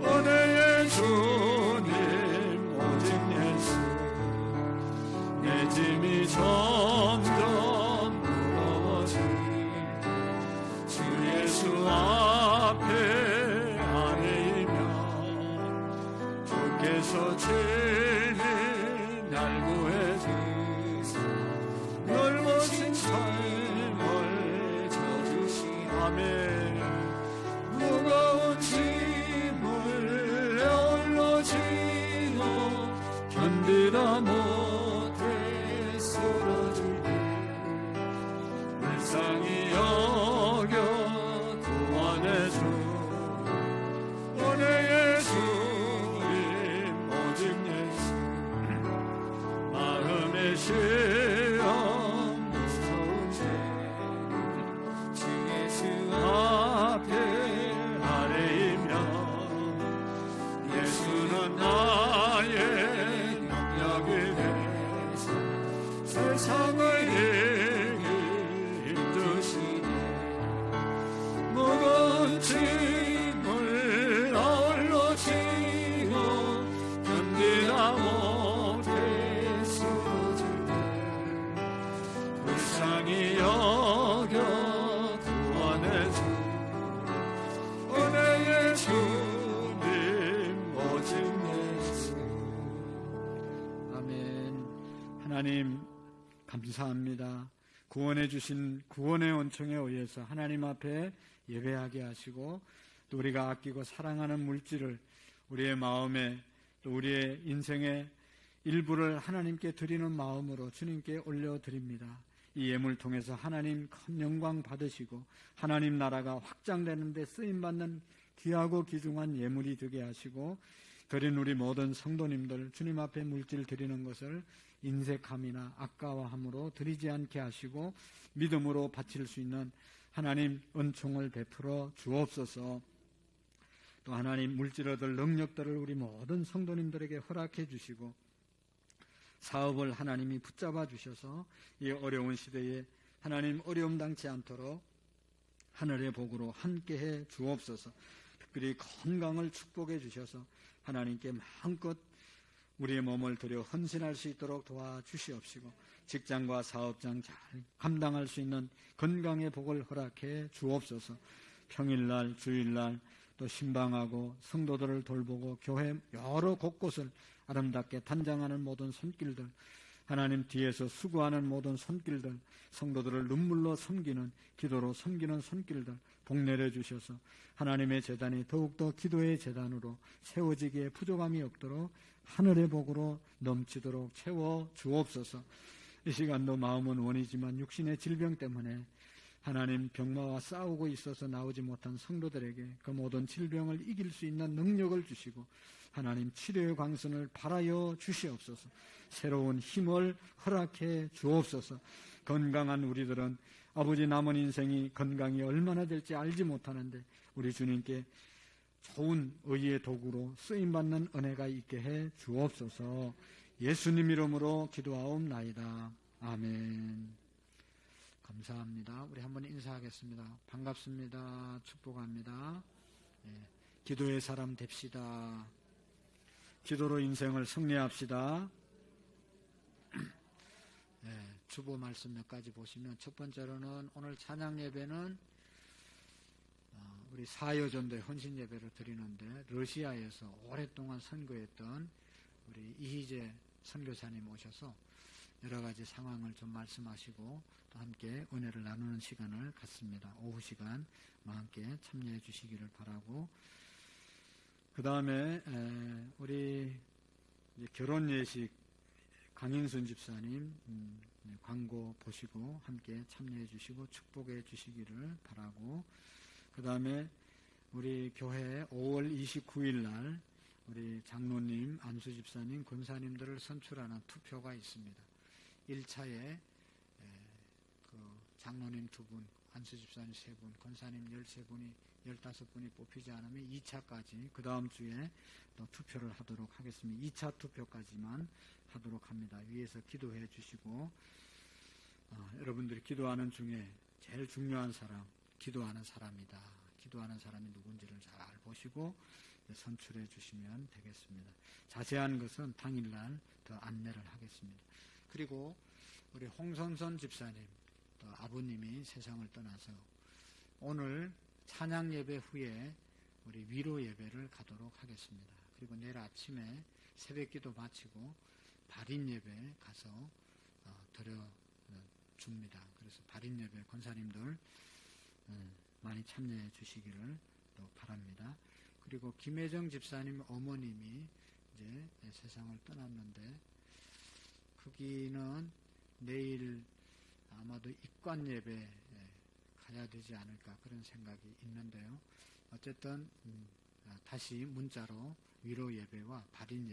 은혜의 주님 오직 예수. 내 짐이 점점 무거워질 주 예수 앞에 아뢰이며 주께서 죄는 얄구해 주사 넓으신 삶을 져주시아멘. 무거운 짐을 아울러 지고 견디다 못해 쓰러질 때 불쌍히 여겨 구원해 주 은혜의 주님 오직 예수. 마음의 시험 무서운 죄 주 예수 앞에 아뢰이며 예수는 나의 능력이 되사 세상을 이기 힘드시네. 무거운 짐을 아울러 지고 견디다 못해 쓰러질 때 불쌍히 여겨 구원해 주 은혜의 주님 오직 예수. 아멘. 하나님 감사합니다. 구원해 주신 구원의 원청에 의해서 하나님 앞에 예배하게 하시고 또 우리가 아끼고 사랑하는 물질을 우리의 마음에 또 우리의 인생의 일부를 하나님께 드리는 마음으로 주님께 올려드립니다. 이 예물 통해서 하나님 큰 영광 받으시고 하나님 나라가 확장되는 데 쓰임받는 귀하고 귀중한 예물이 되게 하시고, 드린 우리 모든 성도님들 주님 앞에 물질 드리는 것을 인색함이나 아까워함으로 드리지 않게 하시고 믿음으로 바칠 수 있는 하나님 은총을 베풀어 주옵소서. 또 하나님 물질 얻을 능력들을 우리 모든 성도님들에게 허락해 주시고, 사업을 하나님이 붙잡아 주셔서 이 어려운 시대에 하나님 어려움 당치 않도록 하늘의 복으로 함께해 주옵소서. 특별히 건강을 축복해 주셔서 하나님께 마음껏 우리의 몸을 들여 헌신할 수 있도록 도와주시옵시고, 직장과 사업장 잘 감당할 수 있는 건강의 복을 허락해 주옵소서. 평일날, 주일날 또 신방하고 성도들을 돌보고 교회 여러 곳곳을 아름답게 단장하는 모든 손길들, 하나님 뒤에서 수고하는 모든 손길들, 성도들을 눈물로 섬기는, 기도로 섬기는 손길들 복 내려주셔서 하나님의 제단이 더욱더 기도의 제단으로 세워지기에 부족함이 없도록 하늘의 복으로 넘치도록 채워 주옵소서. 이 시간도 마음은 원이지만 육신의 질병 때문에 하나님 병마와 싸우고 있어서 나오지 못한 성도들에게 그 모든 질병을 이길 수 있는 능력을 주시고 하나님 치료의 광선을 발하여 주시옵소서. 새로운 힘을 허락해 주옵소서. 건강한 우리들은 아버지 남은 인생이 건강이 얼마나 될지 알지 못하는데 우리 주님께 좋은 의의 도구로 쓰임받는 은혜가 있게 해 주옵소서. 예수님 이름으로 기도하옵나이다. 아멘. 감사합니다. 우리 한번 인사하겠습니다. 반갑습니다. 축복합니다. 기도의 사람 됩시다. 기도로 인생을 승리합시다. 주보 말씀 몇 가지 보시면, 첫 번째로는 오늘 찬양 예배는 우리 사여전도의 헌신 예배를 드리는데, 러시아에서 오랫동안 선교했던 우리 이희재 선교사님 오셔서 여러 가지 상황을 좀 말씀하시고 또 함께 은혜를 나누는 시간을 갖습니다. 오후 시간 함께 참여해 주시기를 바라고, 그 다음에 우리 결혼 예식 강인순 집사님 광고 보시고 함께 참여해 주시고 축복해 주시기를 바라고, 그 다음에 우리 교회 5월 29일 날 우리 장로님, 안수 집사님, 권사님들을 선출하는 투표가 있습니다. 1차에 그 장로님 2분, 안수 집사님 3분, 권사님 13분이 15분이 뽑히지 않으면 2차까지 그 다음 주에 또 투표를 하도록 하겠습니다. 2차 투표까지만 하도록 합니다. 위에서 기도해 주시고, 여러분들이 기도하는 중에 제일 중요한 사람, 기도하는 사람이다. 기도하는 사람이 누군지를 잘 보시고 선출해 주시면 되겠습니다. 자세한 것은 당일날 더 안내를 하겠습니다. 그리고 우리 홍선선 집사님, 또 아버님이 세상을 떠나서 오늘 찬양 예배 후에 우리 위로 예배를 가도록 하겠습니다. 그리고 내일 아침에 새벽 기도 마치고 발인 예배 가서 드려 줍니다. 그래서 발인 예배 권사님들 많이 참여해 주시기를 또 바랍니다. 그리고 김혜정 집사님 어머님이 이제 세상을 떠났는데, 거기는 내일 아마도 입관 예배 가야 되지 않을까 그런 생각이 있는데요. 어쨌든 다시 문자로 위로 예배와 발인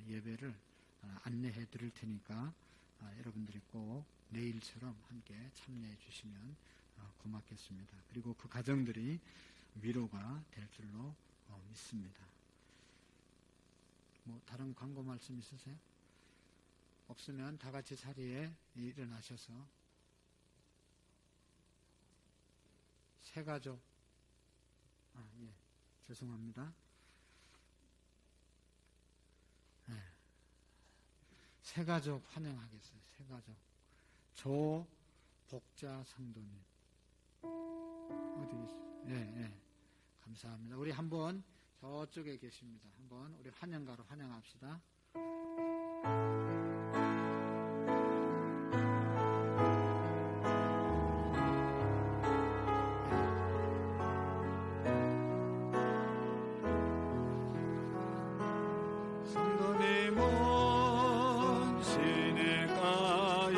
예배를 안내해 드릴 테니까 여러분들이 꼭 내일처럼 함께 참여해 주시면 고맙겠습니다. 그리고 그 가정들이 위로가 될 줄로 믿습니다. 뭐 다른 광고 말씀 있으세요? 없으면 다 같이 자리에 일어나셔서 새가족, 죄송합니다. 새가족 환영하겠어요. 새가족. 조복자 성도님. 어디 계세요? 감사합니다. 우리 한번 저쪽에 계십니다. 한번 우리 환영가로 환영합시다. 성도님은 시냇가에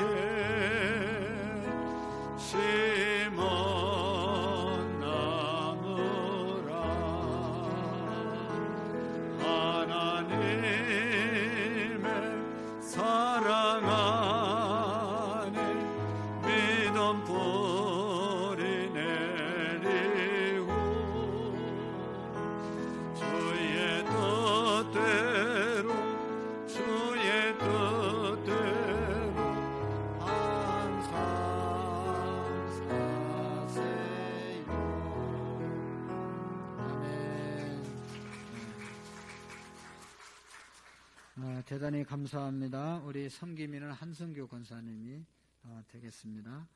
대단히 감사합니다. 우리 섬기민은 한성교 권사님이 되겠습니다.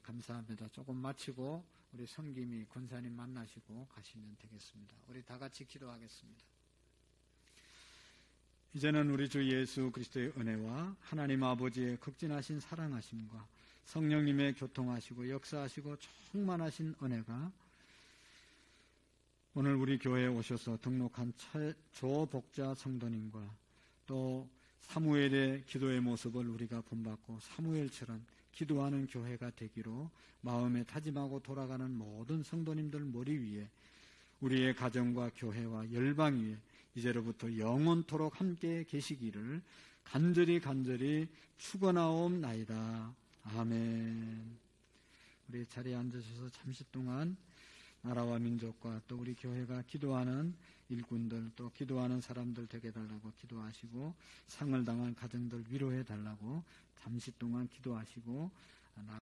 감사합니다. 조금 마치고 우리 섬기미 권사님 만나시고 가시면 되겠습니다. 우리 다 같이 기도하겠습니다. 이제는 우리 주 예수 그리스도의 은혜와 하나님 아버지의 극진하신 사랑하심과 성령님의 교통하시고 역사하시고 충만하신 은혜가 오늘 우리 교회에 오셔서 등록한 조복자 성도님과 또 사무엘의 기도의 모습을 우리가 본받고 사무엘처럼 기도하는 교회가 되기로 마음에 다짐하고 돌아가는 모든 성도님들 머리 위에 우리의 가정과 교회와 열방 위에 이제로부터 영원토록 함께 계시기를 간절히 축원하옵나이다. 아멘. 우리 자리에 앉으셔서 잠시 동안 나라와 민족과 또 우리 교회가 기도하는 일꾼들 또 기도하는 사람들 되게 달라고 기도하시고 상을 당한 가정들 위로해 달라고 잠시 동안 기도하시고